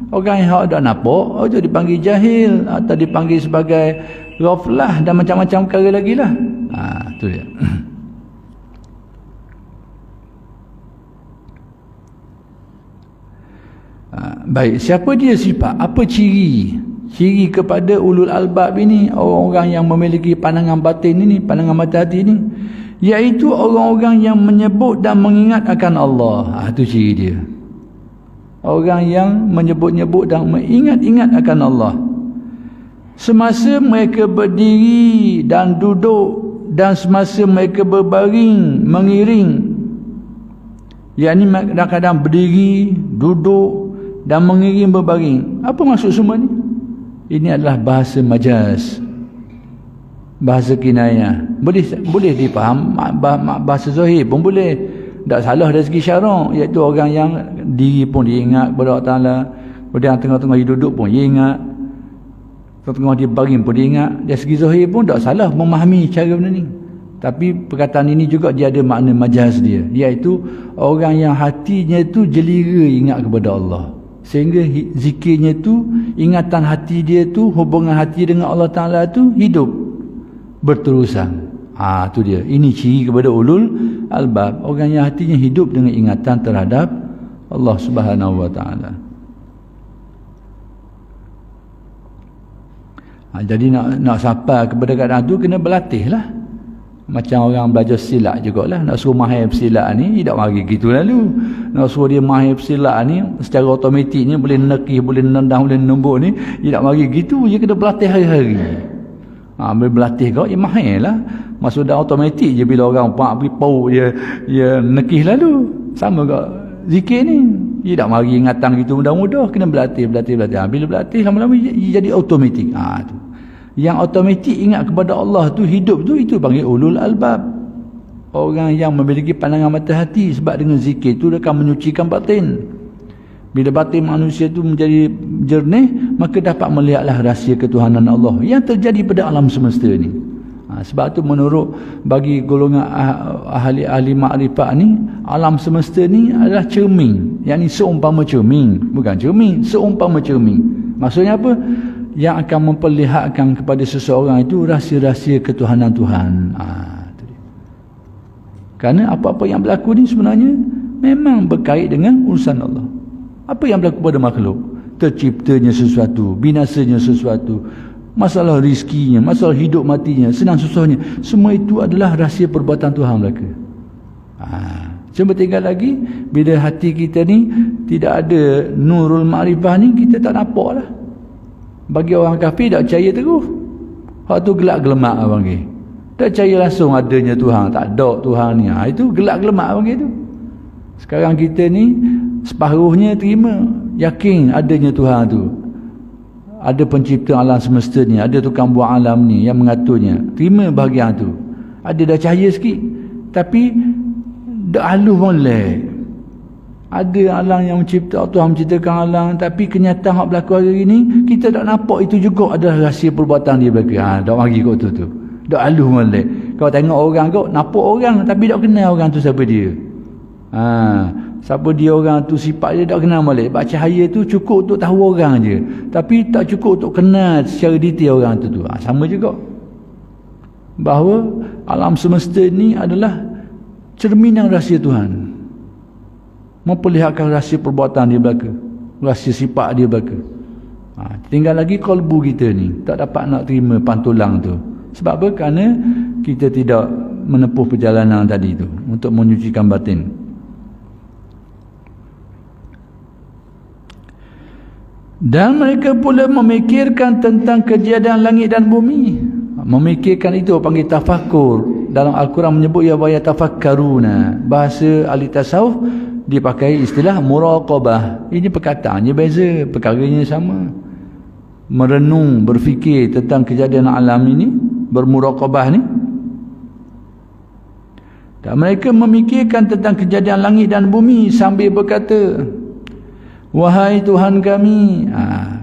Orang yang tak nampak itu dipanggil jahil, atau dipanggil sebagai ghaflah dan macam-macam perkara lagi lah. Tu dia. Baik, siapa dia sifat? Apa ciri? Ciri kepada ulul albab ini, orang-orang yang memiliki pandangan batin ini, pandangan mata hati ini, iaitu orang-orang yang menyebut dan mengingat akan Allah. Itu ciri dia. Orang yang menyebut-nyebut dan mengingat-ingat akan Allah. semasa mereka berdiri dan duduk dan semasa mereka berbaring mengiring. Yakni kadang-kadang berdiri, duduk dan mengiring berbaring. Apa maksud semua ni? Ini adalah bahasa majaz, bahasa kinayah. Boleh dipaham bahasa zahir pun boleh. Tak salah dari segi syarak, iaitu orang yang diri pun dia ingat kepada Allah Ta'ala, kemudian tengah-tengah dia duduk pun dia ingat, tengah-tengah dia baring pun dia ingat. Dari segi zahir pun tak salah memahami cara benda ni. Tapi perkataan ini juga dia ada makna majaz dia, iaitu orang yang hatinya tu jelira ingat kepada Allah, sehingga zikirnya tu, ingatan hati dia tu, hubungan hati dengan Allah Ta'ala tu hidup berterusan. Tu dia. Ini ciri kepada ulul albab, orang yang hatinya hidup dengan ingatan terhadap Allah Subhanahu wa Ta'ala. Jadi nak sampai kepada keadaan tu kena berlatih lah. Macam orang belajar silat jugalah. Nak suruh mahir silat ni tak mari gitu lalu. Nak suruh dia mahir silat ni secara automatiknya boleh nekih, boleh nendang, boleh nembuk ni, dia tak mari gitu. Dia kena berlatih hari-hari. Boleh berlatih kau, dia mahir lah. Masuk dah automatik je bila orang pergi pau dia nekih lalu. Sama kau zikir ni. Dia tak mari ingatan gitu mudah-mudah. Kena berlatih. Bila berlatih lama-lama dia jadi automatik. Tu. Yang automatik ingat kepada Allah tu, hidup tu, itu panggil ulul albab. Orang yang memiliki pandangan mata hati, sebab dengan zikir tu dia akan menyucikan batin. Bila batin manusia tu menjadi jernih, maka dapat melihatlah rahsia ketuhanan Allah yang terjadi pada alam semesta ni. Sebab tu menurut bagi golongan ahli makrifat ni, alam semesta ni adalah cermin. Yang ni seumpama cermin, bukan cermin, seumpama cermin. Maksudnya apa? Yang akan memperlihatkan kepada seseorang itu rahsia-rahsia ketuhanan Tuhan. Itu dia. Kerana apa-apa yang berlaku ni sebenarnya memang berkait dengan urusan Allah. Apa yang berlaku pada makhluk? Terciptanya sesuatu, binasanya sesuatu, masalah rizkinya, masalah hidup matinya, senang susahnya, semua itu adalah rahsia perbuatan Tuhan mereka. Cuma tinggal lagi, bila hati kita ni tidak ada nurul ma'rifah ni, kita tak nampak lah. Bagi orang kafir tak percaya terus. Hak tu gelak gelemak abang ke. Tak percaya langsung adanya Tuhan, tak ada Tuhan ni. Itu gelak gelemak abang ke tu. Sekarang kita ni separuhnya terima, yakin adanya Tuhan tu. Ada pencipta alam semesta ni, ada tukang buat alam ni yang mengaturnya. Terima bahagian tu. Ada dah cahaya sikit, tapi dah halus molek. Ada alam yang mencipta, Tuhan menciptakan alam, tapi kenyataan hak berlaku hari ni kita tak nampak. Itu juga adalah rahsia perbuatan dia berlaku. Tak mari kau tu dak halus molek. Kau tengok orang kau nampak orang, tapi tak kenal orang tu siapa dia. Siapa dia orang tu, sifat dia tak kenal molek. Sebab cahaya tu cukup untuk tahu orang je, tapi tak cukup untuk kenal secara detail orang tu. Sama juga bahawa alam semesta ni adalah cerminan rahsia Tuhan, memperlihatkan rahsia perbuatan dia belaka, rahsia sifat dia belaka. Tinggal lagi kalbu kita ni tak dapat nak terima pantulang tu. Sebab apa? Kerana kita tidak menempuh perjalanan tadi tu untuk menyucikan batin. Dan mereka pula memikirkan tentang kejadian langit dan bumi. Memikirkan itu panggil tafakur. Dalam Al-Quran menyebut ya wa yatafakkaruna. Bahasa ahli tasawuf dipakai istilah muraqabah. Ini perkataannya beza, perkaranya sama. Merenung, berfikir tentang kejadian alam ini, bermuraqabah ni. Dan mereka memikirkan tentang kejadian langit dan bumi sambil berkata, wahai Tuhan kami.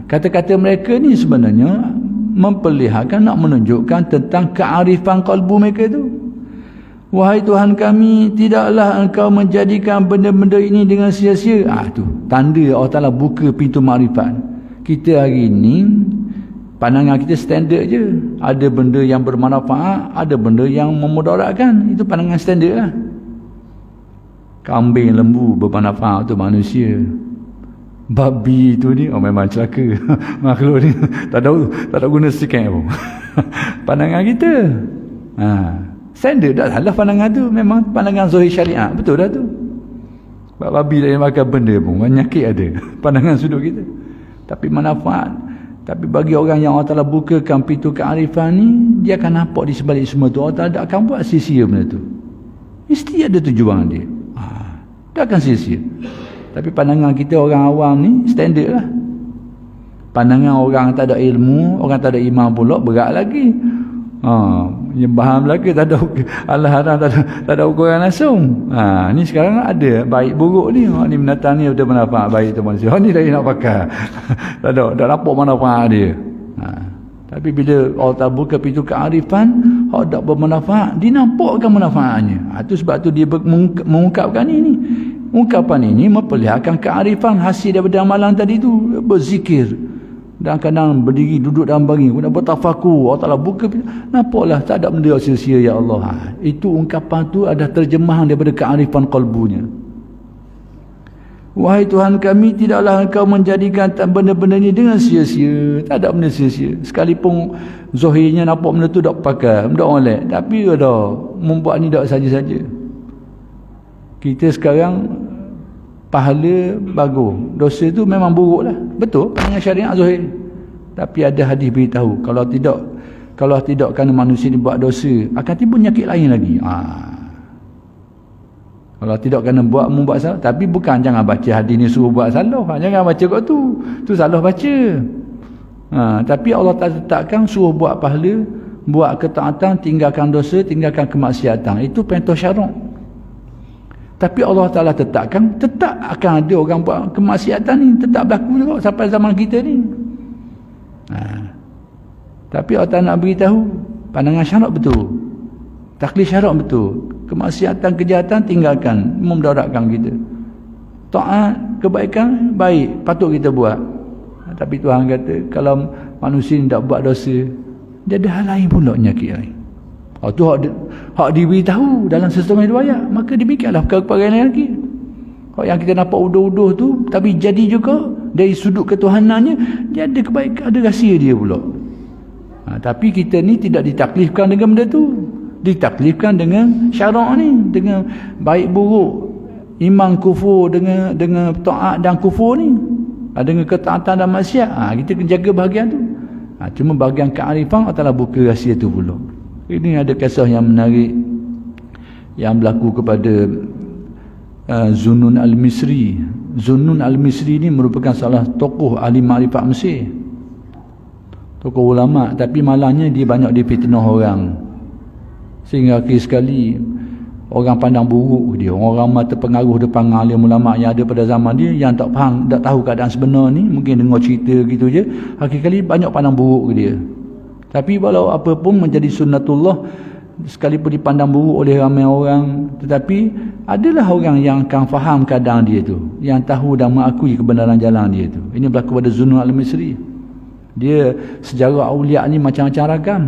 Kata-kata mereka ni sebenarnya memperlihatkan, nak menunjukkan tentang kearifan kalbu mereka tu. Wahai Tuhan kami, tidaklah engkau menjadikan benda-benda ini dengan sia-sia. Tu tanda Allah Ta'ala buka pintu makrifat. Kita hari ni pandangan kita standard je. Ada benda yang bermanfaat, ada benda yang memudaratkan. Itu pandangan standard lah. Kambing, lembu bermanfaat untuk manusia. Babi tu ni memang celaka. Makhluk ni tak ada guna sikit pun. Pandangan kita standard, tak salah pandangan tu. Memang pandangan zahir syariat, betul dah tu. Babi tak makan benda pun, penyakit ada. Pandangan sudut kita. Tapi manfaat Tapi bagi orang yang Allah Ta'ala bukakan pintu kearifan ni, dia akan nampak di sebalik semua tu Allah Ta'ala tak akan buat sia-sia benda tu. Mesti ada tujuan dia. Dia akan sia-sia. Tapi pandangan kita orang awam ni standard lah. Pandangan orang tak ada ilmu, orang tak ada iman pula berat lagi. Nyembah Melaka tak ada Allah tak ada ukuran langsung. Ni sekarang ada baik buruk ni. Ni binatang ni betul manfaat baik tu manusia. Ni dah nak pakai. tak nampak manfaat dia. Tapi bila Allah Ta'ala buka pintu kearifan, hak tak bermanfaat, dinampakkan manfaatnya. Itu sebab tu dia mengungkapkan ini. Ungkapan ini memperlihatkan kearifan hasil daripada amalan tadi tu, berzikir. Dan kadang berdiri duduk dalam baring, kemudian bertafakur, Allah Ta'ala buka, nampaklah tak ada benda sia-sia ya Allah. Itu ungkapan tu ada terjemahan daripada kearifan qalbunya. Wahai Tuhan kami, tidaklah Engkau menjadikan benda-benda ni dengan sia-sia. Tak ada benda sia-sia. Sekalipun zahirnya nampak benda tu tak pakai, benda oleh, tapi ada membuat ni tak saja-saja. Kita sekarang pahala bagus, dosa tu memang buruk lah, betul pandangan syariat zahir. Tapi ada hadis beritahu kalau tidak kerana manusia ni buat dosa, akan timbul penyakit lain lagi. Kalau tidak kerana membuat salah, tapi bukan jangan baca hadis ni suruh buat salah, jangan baca kat tu salah baca. Tapi Allah tetapkan suruh buat pahala, buat ketaatan, tinggalkan dosa, tinggalkan kemaksiatan. Itu perintah syarak. Tapi Allah Ta'ala tetap akan ada orang buat kemaksiatan ni, tetap berlaku juga sampai zaman kita ni. Tapi Allah Ta'ala nak beritahu pandangan syarak betul, taklif syarak betul, kemaksiatan, kejahatan tinggalkan, memudaratkan kita. Taat, kebaikan baik, patut kita buat. Tapi Tuhan kata kalau manusia tak buat dosa, dia ada hal lain pula, penyakit lain. Tu hak diberitahu dalam sesetengah riwayat, maka demikianlah perkara-perkara lain lagi. Hak yang kita nampak uduh-uduh tu, tapi jadi juga dari sudut ketuhanannya, dia ada kebaikan, ada rahsia dia pula. Tapi kita ni tidak ditaklifkan dengan benda tu, ditaklifkan dengan syarak ni, dengan baik buruk, iman kufur, dengan taat dan kufur ni, dengan ketaatan dan maksiat. Kita kena jaga bahagian tu. Cuma bahagian kearifan Allah Ta'ala buka rahsia tu pula. Ini ada kisah yang menarik yang berlaku kepada Zunnun al-Misri. Zunnun al-Misri ni merupakan salah tokoh ahli makrifat Mesir, tokoh ulama, tapi malangnya dia banyak difitnah orang, sehingga akhir sekali orang pandang buruk dia. Orang ramai terpengaruh depan alim ulama yang ada pada zaman dia, yang tak faham, tak tahu keadaan sebenar ni, mungkin dengar cerita gitu je, akhir kali banyak pandang buruk ke dia. Tapi walau apa pun menjadi sunnatullah, sekalipun dipandang buruk oleh ramai orang, tetapi adalah orang yang akan faham keadaan dia tu, yang tahu dan mengakui kebenaran jalan dia tu. Ini berlaku pada Zunnun al-Misri. Dia sejarah awliya ni macam-macam ragam.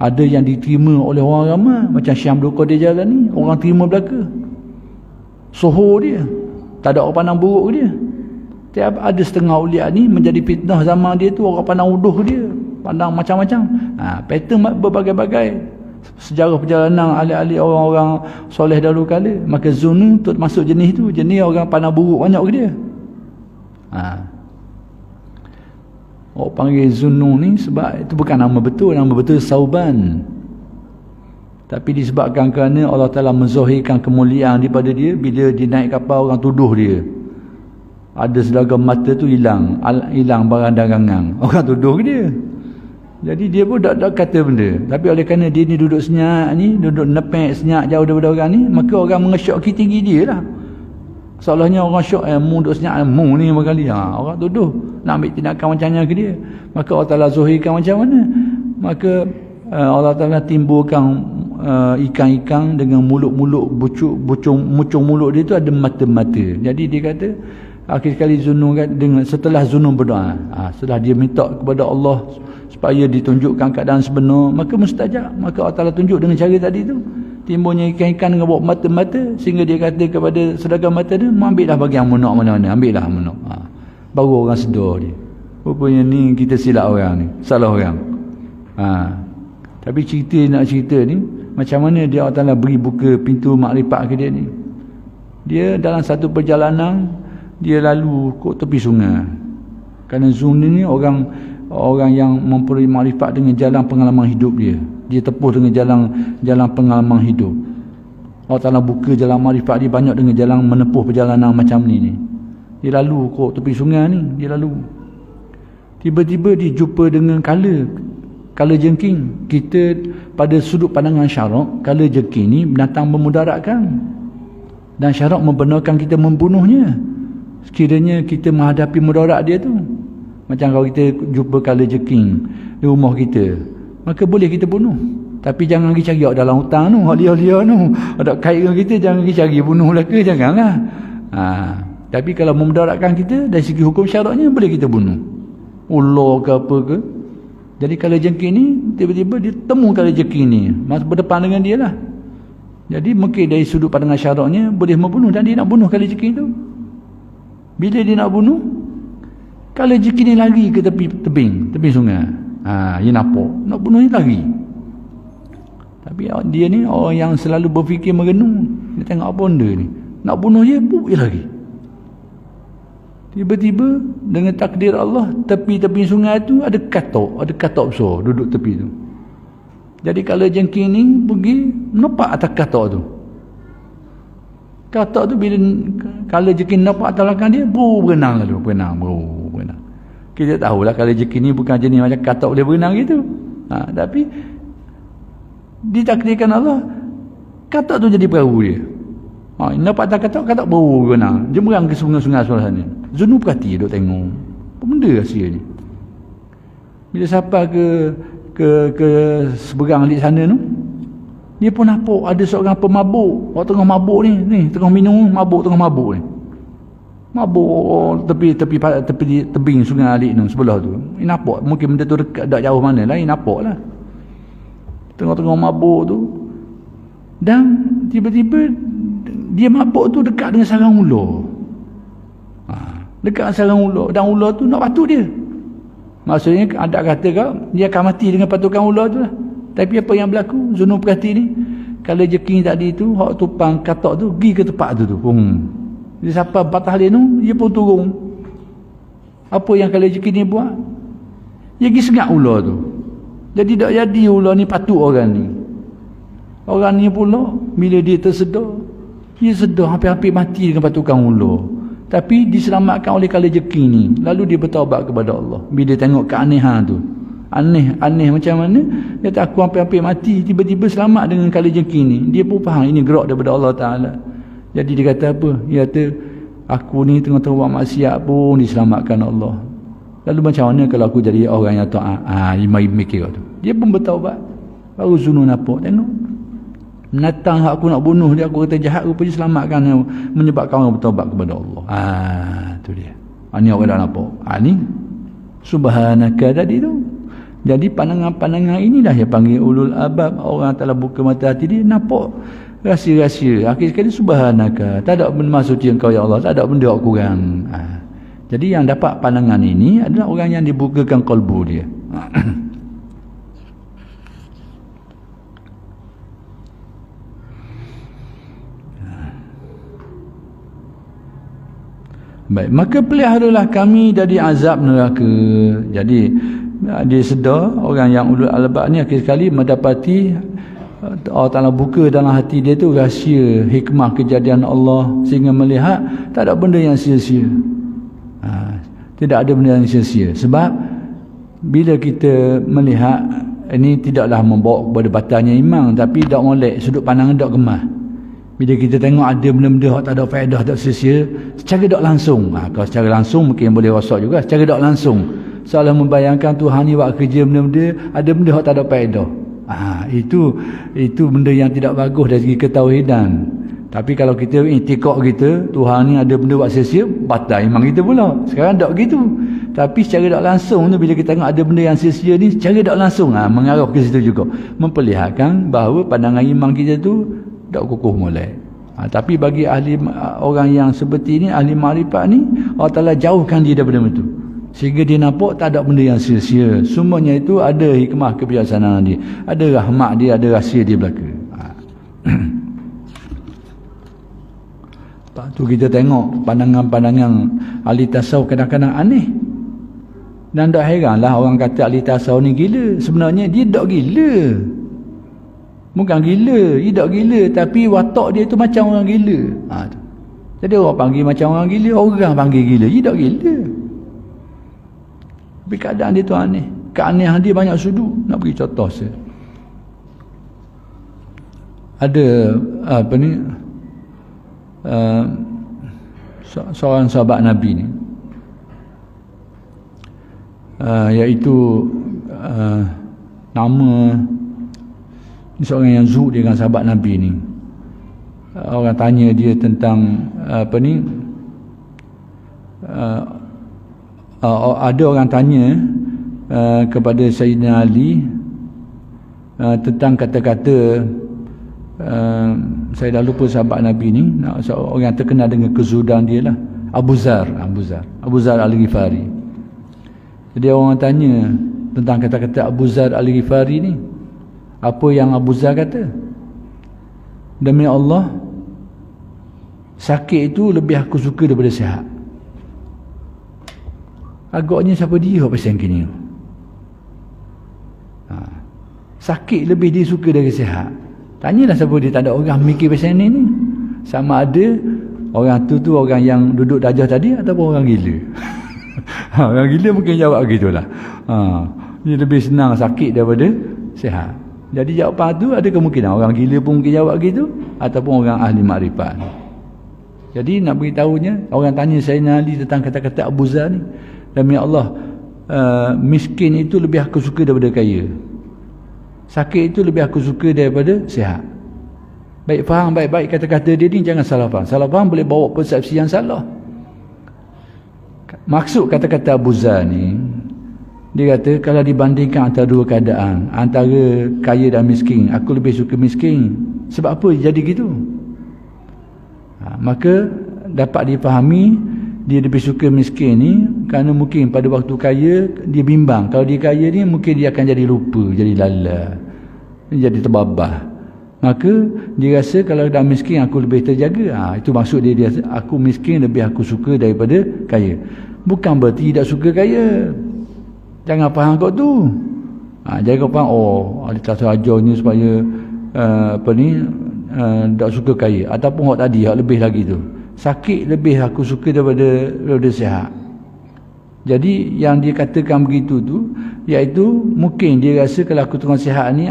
Ada yang diterima oleh orang ramai, macam Syekh Abdul Qadir Jalan ni, orang terima belaka, soho dia, tak ada orang pandang buruk dia. Tiap ada setengah awliya ni menjadi fitnah zaman dia tu, orang pandang uduh dia, pandang macam-macam. Pattern berbagai-bagai sejarah perjalanan ahli-ahli orang-orang soleh dahulu kala. Maka Zunnun tu masuk jenis tu, jenis orang pandang buruk banyak ke dia. Orang panggil Zunnun ni sebab itu bukan nama betul, nama betul Sauban. Tapi disebabkan kerana Allah Ta'ala menzahirkan kemuliaan daripada dia, bila dia naik kapal orang tuduh dia, ada sedagam mata tu hilang barang dagangan, orang tuduh ke dia. Jadi dia pun tak kata benda. Tapi oleh kerana dia ni duduk senyap ni, duduk nepek senyap jauh daripada orang ni, maka orang mengesyoki tinggi dia lah. Seolahnya orang syok, mu duduk senyap, mu ni berkali. Orang tuduh, nak ambil tindakan macamnya ke dia. Maka Allah Ta'ala zahirkan macam mana. Maka Allah Ta'ala timbulkan ikan-ikan dengan mulut-mulut, mucung mulut dia tu ada mata-mata. Jadi dia kata, akhir sekali Zunnun dengan setelah Zunnun berdoa, setelah dia minta kepada Allah supaya ditunjukkan keadaan sebenar, maka mustajab. Maka Allah Ta'ala tunjuk dengan cara tadi tu, timbulnya ikan-ikan dengan bawa mata-mata, sehingga dia kata kepada sedagam mata dia, ambillah bagian munak mana-mana, ambillah munak. Baru orang sedar dia, rupanya ni kita silap orang ni, salah orang. Tapi nak cerita ni, macam mana dia Allah Ta'ala beri buka pintu makrifat ke dia ni. Dia dalam satu perjalanan, dia lalu kok tepi sungai. Kerana Zunnun ni orang orang yang memperoleh makrifat dengan jalan pengalaman hidup dia. Dia tepuh dengan jalan pengalaman hidup. Allah Ta'ala buka jalan makrifat dia banyak dengan jalan menempuh perjalanan macam ni. Dia lalu kok tepi sungai ni, dia lalu. Tiba-tiba dia jumpa dengan kala jengking. Kita pada sudut pandangan syarak, kala jengking ni binatang memudaratkan. Dan syarak membenarkan kita membunuhnya sekiranya kita menghadapi mudarat dia tu. Macam kalau kita jumpa kala jengking di rumah kita, maka boleh kita bunuh. Tapi jangan pergi cari dalam hutan tu, liar-liar tu, ada kait dengan kita, jangan pergi cari bunuh belaka, janganlah. Tapi kalau memudaratkan kita dari segi hukum syaraknya, boleh kita bunuh. Ular ke apa ke. Jadi kala jengking ni tiba-tiba dia temu kala jengking ni, masa berdepan dengan dia lah. Jadi mungkin dari sudut pandangan syaraknya boleh membunuh, dan dia nak bunuh kala jengking tu. Bila dia nak bunuh, kala jengking ni lari ke tebing sungai. Dia nampak nak bunuh ni lari. Tapi dia ni orang yang selalu berfikir merenung. Dia tengok apa benda ni, nak bunuh dia, dia lari. Tiba-tiba dengan takdir Allah, tepi-tepi sungai tu ada katak besar duduk tepi tu. Jadi kalau jengking ni pergi nampak atas katak tu. Katak tu bila kalau jengking nampak atas belakang dia, berenang lalu, berenang. Kita tahulah kalau jengking ni bukan jenis macam katak boleh berenang gitu. Tapi ditakdirkan Allah, katak tu jadi perahu dia. Nampak atas katak berenang, jemberang ke sungai-sungai sebelah sana. Zunub perhati duk tengok apa benda rahsia ni. Bila sampai ke seberang di sana tu, dia pun nampak ada seorang pemabuk. Orang tengah mabuk ni tengah minum, tengah mabuk ni. Mabuk tepi tebing sungai alik tu sebelah tu. Ni nampak, mungkin benda tu dekat tak jauh mana lah, ni nampaklah. Tengah-tengah mabuk tu. Dan tiba-tiba dia mabuk tu dekat dengan sarang ular. Dekat sarang ular, dan ular tu nak patut dia. Maksudnya ada kata kau dia akan mati dengan patukan ular tu lah. Tapi apa yang berlaku, Zunub perhati ni, kalau jengking tadi tu hak tupang katak tu pergi ke tempat tu. Dia sampai batas dia tu, dia pun turun. Apa yang kalau jengking ni buat? Dia pergi sengat ular tu. Jadi tak jadi ular ni patut orang ni. Orang ni pula bila dia tersedar, dia sedar hampir-hampir mati dengan patukan ular. Tapi diselamatkan oleh kala jengking ni. Lalu dia bertaubat kepada Allah. Bila dia tengok keanehan tu, aneh macam mana, dia kata aku hampir-hampir mati, tiba-tiba selamat dengan kala jengking ni. Dia pun faham ini gerak daripada Allah Ta'ala. Jadi dia kata apa? Dia kata aku ni tengah-tengah buat maksiat pun diselamatkan Allah. Lalu macam mana kalau aku jadi orang yang taat? Dia mikir tu. Dia pun bertaubat. Baru Zunub nampak, tengok binatang aku nak bunuh dia, aku kata jahat, rupanya selamatkan, menyebabkan orang bertaubat kepada Allah. Tu dia. Ni orang dah nampak. Ni subhanaka tadi tu. Jadi pandangan-pandangan inilah yang panggil ulul albab. Orang telah buka mata hati dia, nampak rahsia-rahsia. Akhir sekali subhanaka, tak ada benda suci engkau ya Allah, tak ada benda kurang. Jadi yang dapat pandangan ini adalah orang yang dibukakan kalbu dia. Baik, maka peliharalah kami dari azab neraka. Jadi dia sedar, orang yang ulul albab ni akhir sekali mendapati Allah Ta'ala buka dalam hati dia tu rahsia hikmah kejadian Allah, sehingga melihat tak ada benda yang sia-sia. Tidak ada benda yang sia-sia. Sebab bila kita melihat ini tidaklah membawa kepada batalnya iman, tapi tak molek, sudut pandangan tak gemah. Bila kita tengok ada benda-benda yang tak ada faedah, tak sia-sia, secara tak langsung. Kalau secara langsung mungkin boleh rosak juga. Secara tak langsung, seolah membayangkan Tuhan ni buat kerja benda-benda, ada benda yang tak ada faedah. Itu benda yang tidak bagus dari segi ketauhidan. Tapi kalau kita iktikad kita, Tuhan ni ada benda buat sia-sia, batal iman kita pula. Sekarang tak begitu. Tapi secara tak langsung tu, bila kita tengok ada benda yang sia-sia ni, secara tak langsung mengarah ke situ juga, memperlihatkan bahawa pandangan iman kita tu tak kukuh molek. Tapi bagi orang yang seperti ni, ahli makrifat ni, Allah Ta'ala jauhkan dia daripada itu, sehingga dia nampak tak ada benda yang sia-sia. Semuanya itu ada hikmah kebijaksanaan dia, ada rahmat dia, ada rahsia dia belaka. Lepas tu kita tengok pandangan-pandangan ahli tasawuf kadang-kadang aneh. Dan tak heranlah orang kata ahli tasawuf ni gila. Sebenarnya dia tak gila. Bukan gila, dia tak gila, tapi watak dia tu macam orang gila. Tu. Jadi orang panggil macam orang gila, orang panggil gila, dia tak gila. Tapi keadaan dia tu aneh. Keanehan dia banyak sudut. Nak bagi contoh saya. Ada apa ni, seorang sahabat Nabi ni, iaitu nama seorang yang zuhud dengan sahabat Nabi ni. Orang tanya dia tentang apa ni, ada orang tanya kepada Sayyidina Ali tentang kata-kata, saya dah lupa sahabat Nabi ni, orang yang terkenal dengan kezuhudan dia lah, Abu Zar Al-Ghifari. Jadi orang tanya tentang kata-kata Abu Zar Al-Ghifari ni, apa yang Abu Zar kata? Demi Allah, sakit itu lebih aku suka daripada sihat. Agaknya siapa dia pasal gini? Sakit lebih dia suka dari sihat. Tanyalah siapa dia, tak ada orang mikir pasal ni. Sama ada orang tu orang yang duduk dajah tadi ataupun orang gila. Orang gila mungkin jawab gitulah. Dia lebih senang sakit daripada sihat. Jadi jawapan tu ada kemungkinan orang gila pun mungkin jawab gitu, ataupun orang ahli makrifat. Jadi nak beritahunya, orang tanya Sayyidina Ali tentang kata-kata Abu Zar ni, demi Allah, miskin itu lebih aku suka daripada kaya. Sakit itu lebih aku suka daripada sihat. Baik, faham baik-baik kata-kata dia ni, jangan salah faham. Salah faham boleh bawa persepsi yang salah. Maksud kata-kata Abu Zar ni, dia kata kalau dibandingkan antara dua keadaan, antara kaya dan miskin, aku lebih suka miskin. Sebab apa jadi gitu? Maka dapat dipahami dia lebih suka miskin ni kerana mungkin pada waktu kaya dia bimbang. Kalau dia kaya ni mungkin dia akan jadi lupa, jadi lala, jadi terbabah. Maka dia rasa kalau dah miskin aku lebih terjaga. Itu maksud dia aku miskin lebih aku suka daripada kaya. Bukan berarti tidak suka kaya. Jangan faham kau tu. Jangan kau faham ahli tasawuf ajar ni supaya tak suka kaya, ataupun hak tadi hak lebih lagi tu, sakit lebih aku suka daripada sihat. Jadi yang dia katakan begitu tu, iaitu mungkin dia rasa kalau aku tengah sihat ni,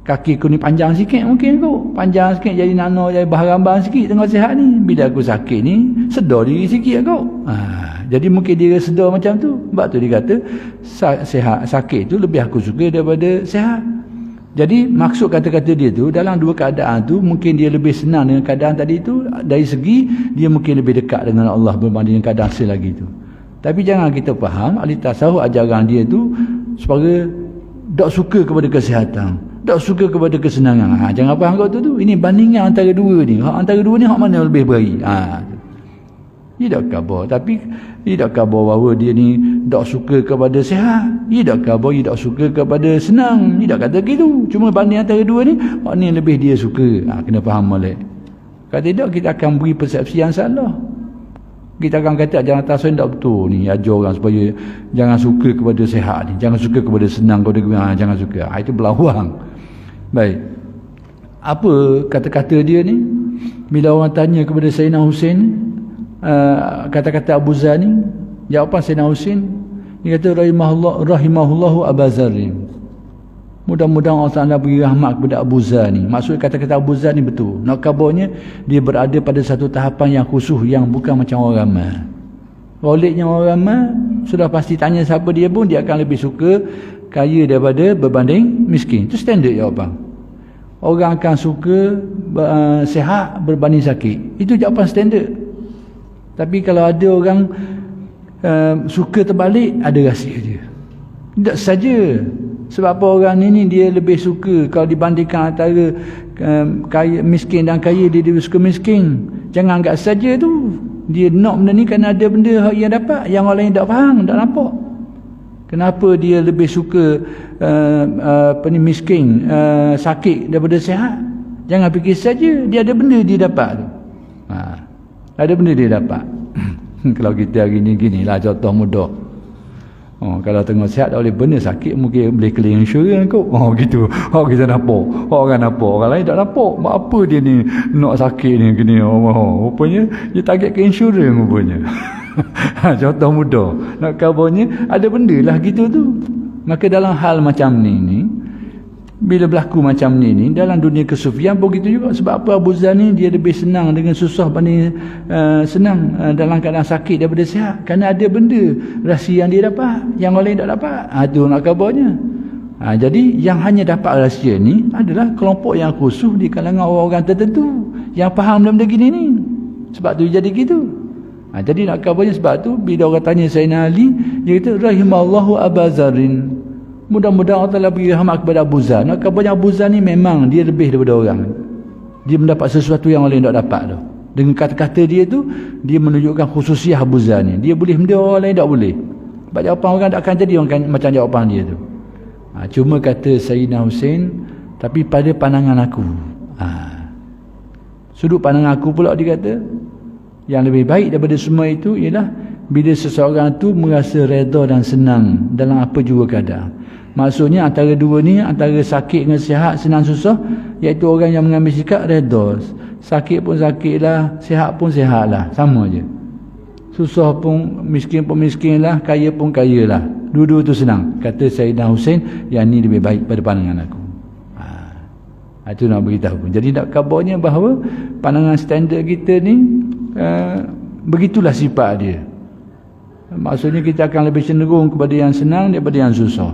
kaki aku ni panjang sikit, mungkin aku panjang sikit, jadi nano, jadi baharamban sikit tengah sihat ni. Bila aku sakit ni, sedar diri sikit aku. Jadi mungkin dia sedar macam tu. Sebab tu dia kata sakit tu lebih aku suka daripada sihat. Jadi maksud kata-kata dia tu, dalam dua keadaan tu mungkin dia lebih senang dengan keadaan tadi tu, dari segi dia mungkin lebih dekat dengan Allah berbanding dengan keadaan selagi tu. Tapi jangan kita faham ahli tasawuf ajaran dia tu supaya tak suka kepada kesihatan, tak suka kepada kesenangan. Jangan faham kau tu. Ini bandingan antara dua ni. Antara dua ni hak mana lebih baik? Dia tak khabar, tapi dia tak khabar bahawa dia ni tak suka kepada sihat. Dia tak khabar dia tak suka kepada senang. Dia tak kata gitu. Cuma banding antara dua ni, hak ni lebih dia suka. Kena faham balik. Kalau tidak, kita akan beri persepsi yang salah. Kita akan kata jangan tasawuf tak betul ni, ajar orang supaya jangan suka kepada sihat ni, jangan suka kepada senang, jangan suka. Itu berlawang. Baik. Apa kata-kata dia ni? Bila orang tanya kepada Sayyidina Husain, kata-kata Abu Zar ni, jawapan Sayyidina Husain, dia kata rahimahullahu Abu Zar. Mudah-mudahan Allah Ta'ala beri rahmat kepada Abu Zar ni. Maksud kata-kata Abu Zar ni betul. Nak kabarnya dia berada pada satu tahapan yang khusus, yang bukan macam orang ramai. Waliknya orang ramai, sudah pasti tanya siapa dia pun, dia akan lebih suka kaya daripada berbanding miskin. Itu standard jawapan. Orang akan suka sihat berbanding sakit. Itu jawapan standard. Tapi kalau ada orang suka terbalik, ada rahsia dia. Tidak saja. Sebab apa orang ni dia lebih suka, kalau dibandingkan antara kaya, miskin dan kaya, dia lebih suka miskin. Jangan anggap saja tu. Dia nak benda ni kerana ada benda yang dapat, yang orang lain tak faham, tak nampak. Kenapa dia lebih suka miskin, sakit daripada sihat? Jangan fikir saja dia ada benda dia dapat tu. Ada benda dia dapat. Kalau kita hari ni ginilah contoh mudah. Kalau tengok sihat tak boleh benda sakit mungkin boleh claim insurans kot. Gitu. Kita nampak. Orang nampak, orang lain tak nampak. Apa dia ni nak sakit ni gini. Rupanya dia target ke insurans rupanya. Contoh mudah. Nak kabarnya ada benda lah gitu tu. Maka dalam hal macam ni bila berlaku macam ni dalam dunia kesufian begitu juga. Sebab apa Abu Zar ni dia lebih senang dengan susah banding senang dalam keadaan sakit daripada sihat, kerana ada benda rahsia yang dia dapat yang orang lain tak dapat. Itu nak kabarnya. Jadi yang hanya dapat rahsia ni adalah kelompok yang khusus di kalangan orang-orang tertentu yang faham benda gini ni. Sebab tu jadi gitu. Jadi nak kabarnya sebab tu bila orang tanya Sayyidina Ali, dia kata rahimallahu Abu Zarin, mudah-mudahan Allah Ta'ala beri rahmat kepada Abu Zar. Nak kabarnya Abu Zar ni memang dia lebih daripada orang. Dia mendapat sesuatu yang orang lain tak dapat tu. Dengan kata-kata dia tu, dia menunjukkan khususiah Abu Zar ni. Dia boleh benda orang lain tak boleh. Sebab jawapan orang tak akan jadi macam jawapan dia tu. Cuma kata Sayyidina Hussein, tapi pada pandangan aku. Sudut pandangan aku pula dia kata, yang lebih baik daripada semua itu ialah bila seseorang tu merasa redha dan senang dalam apa jua keadaan. Maksudnya antara dua ni, antara sakit dengan sihat, senang susah, iaitu orang yang mengambil sikap redha. Sakit pun sakitlah, sihat pun sihatlah, sama je. Susah pun miskin lah, kaya pun kayalah. Dua-dua tu senang. Kata Sayyidina Hussein, yang ni lebih baik pada pandangan aku. Itu nak beritahu. Jadi nak kabarnya bahawa pandangan standard kita ni begitulah sifat dia. Maksudnya kita akan lebih cenderung kepada yang senang daripada yang susah.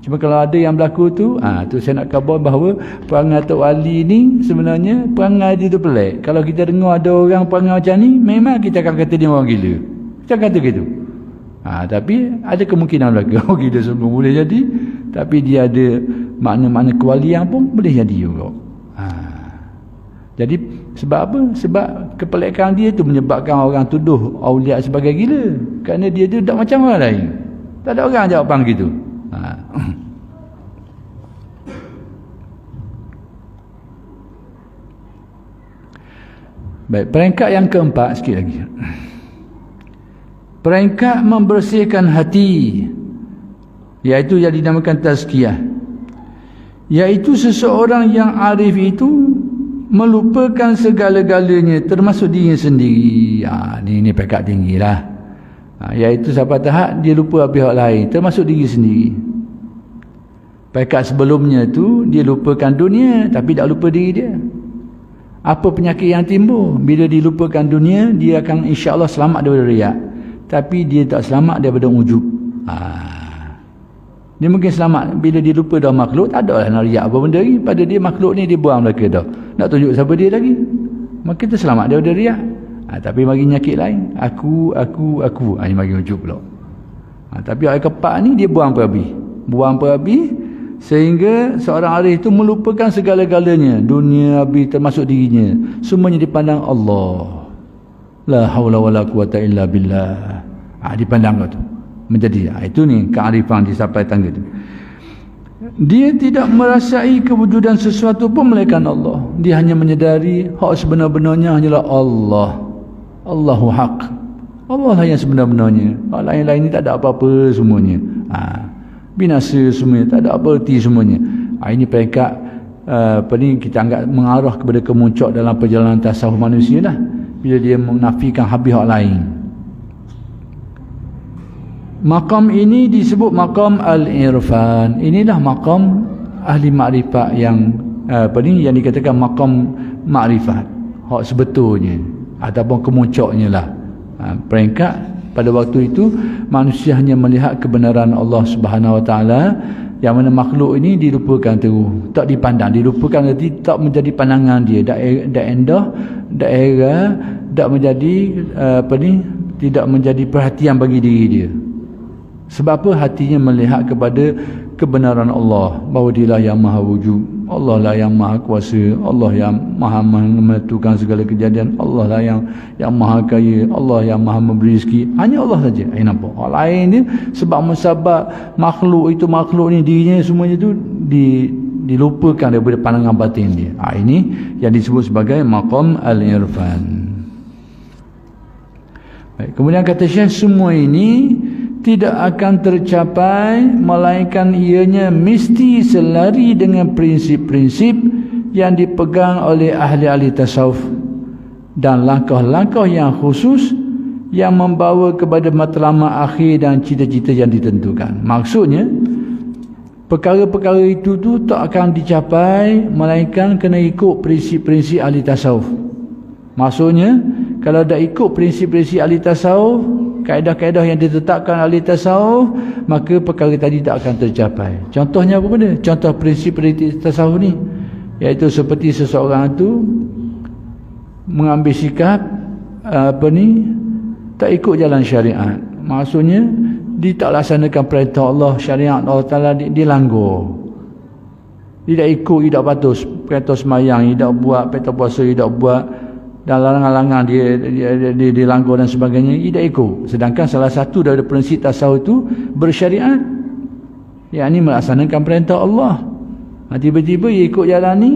Cuma kalau ada yang berlaku tu, tu saya nak khabar bahawa perangai Tok Wali ni sebenarnya perangai dia tu pelik. Kalau kita dengar ada orang perangai macam ni, memang kita akan kata dia orang gila. Kita kata gitu. Tapi ada kemungkinan berlaku orang gila semua boleh jadi, tapi dia ada makna-makna kewalian pun boleh jadi juga. Jadi sebab apa? Sebab kepelikan dia tu menyebabkan orang tuduh aulia sebagai gila. Kerana dia tu tak macam orang lain. Tak ada orang jawapan gitu. Baik, peringkat yang keempat sikit lagi. Peringkat membersihkan hati, iaitu yang dinamakan tazkiyah. Iaitu seseorang yang arif itu melupakan segala-galanya termasuk dirinya sendiri. Ini peringkat tinggi lah. Iaitu sampai tahap dia lupa pihak lain termasuk diri sendiri. Peringkat sebelumnya tu dia lupakan dunia tapi tak lupa diri dia. Apa penyakit yang timbul? Bila dilupakan dunia, dia akan insya-Allah selamat daripada riak. Tapi dia tak selamat daripada ujub. Dia mungkin selamat bila dia lupa dah makhluk, tak ada lah nak riak apa benda lagi. Pada dia makhluk ni dia buang belaka dah. Nak tunjuk siapa dia lagi. Maka kita selamat daripada riak. Tapi bagi penyakit lain, aku. Ini bagi ujub pula. Tapi orang kepak ni dia buang perhabis. Buang perhabis sehingga seorang arif itu melupakan segala-galanya, dunia habis termasuk dirinya, semuanya dipandang Allah. La haula wala quwata illa billah. Dipandang tu menjadi itu ni kearifan di sampai tangga tu. Dia tidak merasai kewujudan sesuatu pun melainkan Allah. Dia hanya menyedari hak sebenar-benarnya hanyalah Allah. Allahu haq. Allah lah yang sebenar-benarnya. Hak lain-lain ni tak ada apa-apa semuanya. Binasa semuanya, tak ada apa erti semuanya. Ini peringkat kita anggap mengarah kepada kemuncak dalam perjalanan tasawuf manusia lah, bila dia menafikan habis hak lain. Maqam ini disebut maqam al-irfan. Inilah maqam ahli makrifat yang yang dikatakan maqam makrifat, hak sebetulnya ataupun kemuncaknya lah. Peringkat pada waktu itu manusia hanya melihat kebenaran Allah Subhanahu Wa Taala, yang mana makhluk ini dilupakan terus, tak dipandang, dilupakan arti tak menjadi pandangan dia, dak endah, dak era, dak menjadi tidak menjadi perhatian bagi diri dia. Sebab apa? Hatinya melihat kepada kebenaran Allah, bahawa Dialah yang maha wujud, Allah lah yang maha kuasa, Allah yang maha menentukan segala kejadian, Allah lah yang maha kaya, Allah yang maha memberi rezeki. Hanya Allah saja. Nampak? Orang lain ni sebab musabab makhluk ni dirinya semuanya tu dilupakan daripada pandangan batin dia. Ini yang disebut sebagai maqam al-irfan. Baik, kemudian kata Syekh, semua ini tidak akan tercapai melainkan ianya mesti selari dengan prinsip-prinsip yang dipegang oleh ahli-ahli tasawuf dan langkah-langkah yang khusus yang membawa kepada matlamat akhir dan cita-cita yang ditentukan. Maksudnya perkara-perkara itu tu tak akan dicapai melainkan kena ikut prinsip-prinsip ahli tasawuf. Maksudnya kalau dah ikut prinsip-prinsip ahli tasawuf, kaedah-kaedah yang ditetapkan ahli tasawuf, maka perkara tadi tak akan tercapai. Contohnya apa benda? Contoh prinsip tasawuf ni, iaitu seperti seseorang tu mengambil sikap tak ikut jalan syariat. Maksudnya dia tak laksanakan perintah Allah, syariat Allah Ta'ala, dia langgar. Dia tak ikut, dia tak patuh perintah semayang, dia tak buat perintah puasa, dia tak buat, dan larangan-larangan dia langgar dan sebagainya, dia tak ikut. Sedangkan salah satu daripada prinsip tasawuf itu bersyariat, yakni melaksanakan perintah Allah. Tiba-tiba dia ikut jalan ni,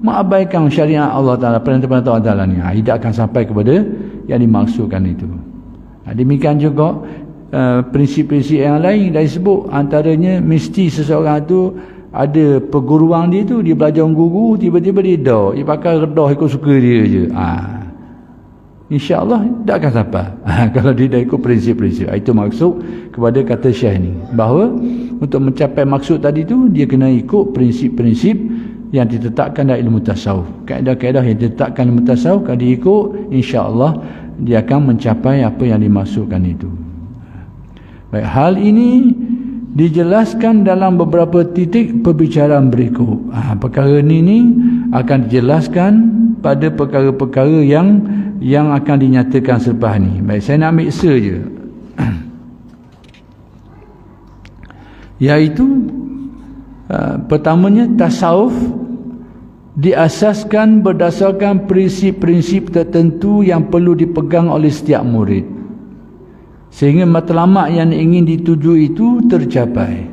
mengabaikan syariat Allah Ta'ala, perintah-perintah Allah Ta'ala ni, dia akan sampai kepada yang dimaksudkan itu. Demikian juga prinsip-prinsip yang lain dah disebut, antaranya mesti seseorang tu ada perguruan dia tu, dia belajar guru, tiba-tiba dia pakai redah ikut suka dia je, insya-Allah tak akan sampai kalau dia dah ikut prinsip-prinsip. Itu maksud kepada kata Syekh ni, bahawa untuk mencapai maksud tadi tu dia kena ikut prinsip-prinsip yang ditetapkan dalam ilmu tasawuf. Kaedah-kaedah yang ditetapkan ilmu tasawuf, kalau dia ikut, insya-Allah dia akan mencapai apa yang dimaksudkan itu. Baik, hal ini dijelaskan dalam beberapa titik perbicaraan berikut. Perkara ini akan dijelaskan pada perkara-perkara yang akan dinyatakan selepas ni. Baik, saya nak ambil saja. Iaitu pertamanya, tasawuf diasaskan berdasarkan prinsip-prinsip tertentu yang perlu dipegang oleh setiap murid, sehingga matlamat yang ingin dituju itu tercapai.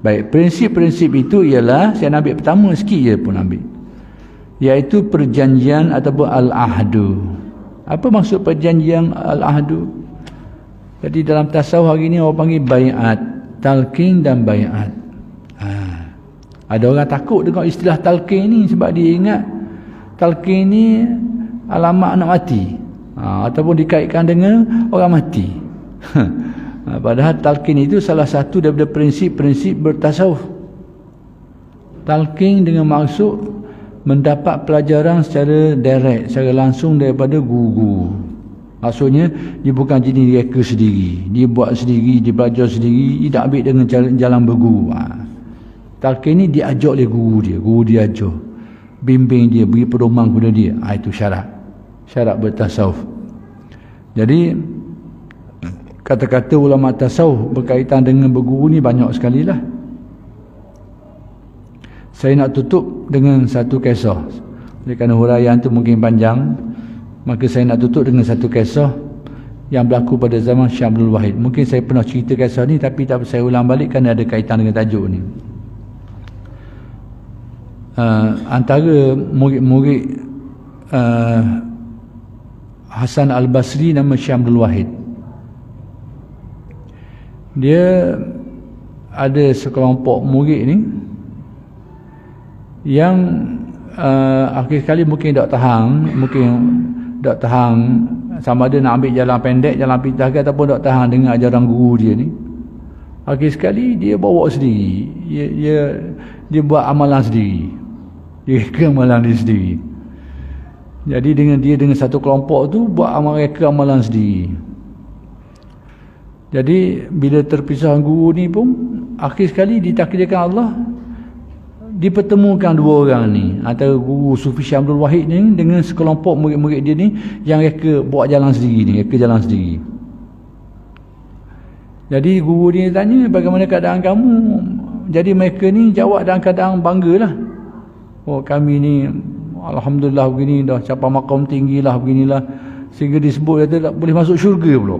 Baik, prinsip-prinsip itu ialah, saya nak ambil pertama sikit je pun ambil, iaitu perjanjian ataupun al-ahdu. Apa maksud perjanjian al-ahdu? Jadi dalam tasawuf hari ni orang panggil bai'at, talqin dan bai'at. Ada orang takut dengan istilah talqin ni sebab dia ingat talqin ni alamat nak mati, ataupun dikaitkan dengan orang mati. Padahal talqin itu salah satu daripada prinsip-prinsip bertasawuf. Talqin dengan maksud mendapat pelajaran secara direct, secara langsung daripada guru. Maksudnya dia bukan jenis reka sendiri, dia buat sendiri, dia belajar sendiri, dia tak ambil dengan jalan berguru. Talqin ni diajar oleh guru dia ajar, bimbing dia, beri pedoman kepada dia. Itu syarat bertasawuf. Jadi kata-kata ulama tasawuf berkaitan dengan berguru ni banyak sekali lah. Saya nak tutup dengan satu kisah. Kerana huraian tu mungkin panjang, maka saya nak tutup dengan satu kisah yang berlaku pada zaman Syekh Abdul Wahid. Mungkin saya pernah cerita kisah ni, tapi tak saya ulang balik kerana ada kaitan dengan tajuk ni. Antara murid-murid Hasan Al-Basri nama Syekh Abdul Wahid, dia ada sekelompok murid ni yang akhir sekali mungkin tak tahan sama ada nak ambil jalan pendek, jalan pintas ataupun tak tahan dengan ajaran guru dia ni. Akhir sekali dia bawa sendiri, dia buat amalan sendiri, dia reka amalan dia sendiri. Jadi dengan satu kelompok tu buat amalan sendiri. Jadi bila terpisah guru ni pun, akhir sekali ditakdirkan Allah dipertemukan dua orang ni, antara guru Sufi Syekh Abdul Wahid ni dengan sekelompok murid-murid dia ni yang mereka buat jalan sendiri. Jadi guru ni tanya, bagaimana keadaan kamu? Jadi mereka ni jawab dalam keadaan banggalah. Oh, kami ni alhamdulillah begini, dah capai maqam tinggi lah, beginilah, sehingga disebut kata tak boleh masuk syurga pula.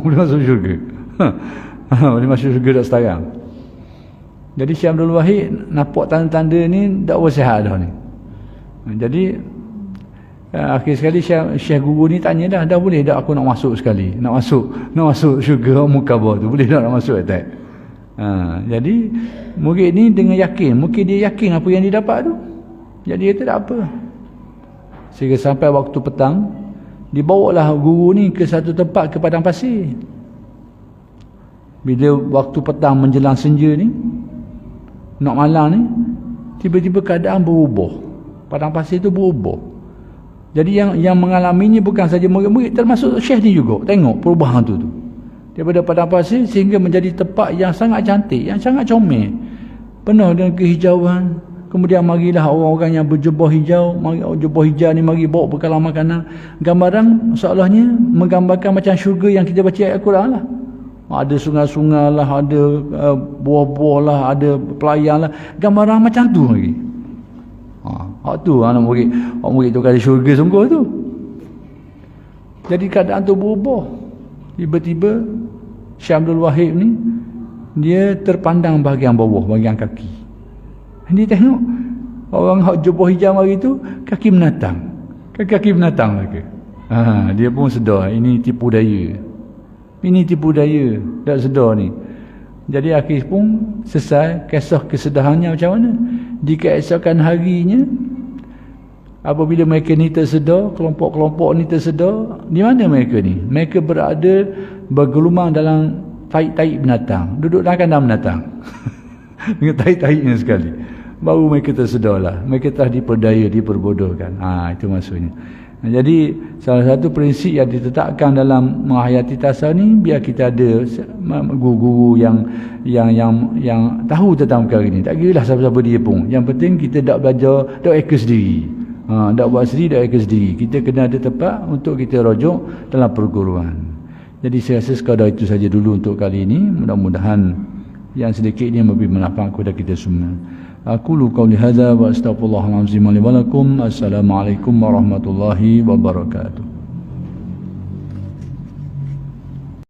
Boleh masuk syurga. Boleh masuk syurga tak sekarang. Jadi Syekh Abdul Wahid nampak tanda-tanda ni tak bersihat dah ni. Jadi Akhir sekali Syekh guru ni tanya dah boleh tak aku nak masuk sekali, nak masuk syurga Mukabah tu, boleh tak nak masuk tak? Jadi murid ni dengan yakin, mungkin dia yakin apa yang dia dapat tu, jadi dia tak apa. Sehingga sampai waktu petang, dibawalah guru ni ke satu tempat ke padang pasir. Bila waktu petang menjelang senja ni, nak malam ni, tiba-tiba keadaan berubah. Padang pasir tu berubah. Jadi yang mengalami ni bukan saja murid-murid, termasuk Syekh ni juga. Tengok perubahan tu. Daripada padang pasir sehingga menjadi tempat yang sangat cantik, yang sangat comel, penuh dengan kehijauan. Kemudian marilah orang-orang yang berjubah hijau, jubah hijau ni mari bawa bekalan makanan. Gambaran seolahnya menggambarkan macam syurga yang kita baca ayat Al-Quran lah. Ada sungai-sungai lah, ada buah-buah lah, ada pelayan lah. Gambaran macam tu lagi. Hak tu anak murid tu kali syurga sungguh tu. Jadi keadaan tu berubah. Tiba-tiba Syekh Abdul Wahid ni dia terpandang bahagian bawah, bahagian kaki. Dia tengok orang hak jubah hijau hari tu kaki menatang. Kaki menatang lagi. Dia pun sedar ini tipu daya. Ini tipu daya, tak sedar ni. Jadi akhir pun selesai kisah kesedahannya macam mana. Di keesokan harinya, apabila mereka ni tersedar, kelompok-kelompok ni tersedar, di mana mereka ni? Mereka berada bergelumang dalam taik-taik binatang, duduk dalam kandang binatang. Dengan taik-taiknya sekali. Baru mereka tersedarlah. Mereka telah diperdaya, diperbodohkan. Itu maksudnya. Jadi salah satu prinsip yang ditetapkan dalam menghayati tasawuf ni, biar kita ada guru-guru yang tahu tentang perkara ni. Tak kira lah siapa-siapa dia pun. Yang penting kita tak belajar, tak ekor sendiri. Tak buat sendiri, tak ekor sendiri. Kita kena ada tempat untuk kita rujuk dalam perguruan. Jadi saya rasa sekadar itu saja dulu untuk kali ini. Mudah-mudahan yang sedikit ini lebih bermanfaat kepada kita semua. Aqulu qawli hadza wa astaghfirullahal azim li wa lakum. Assalamualaikum warahmatullahi wabarakatuh.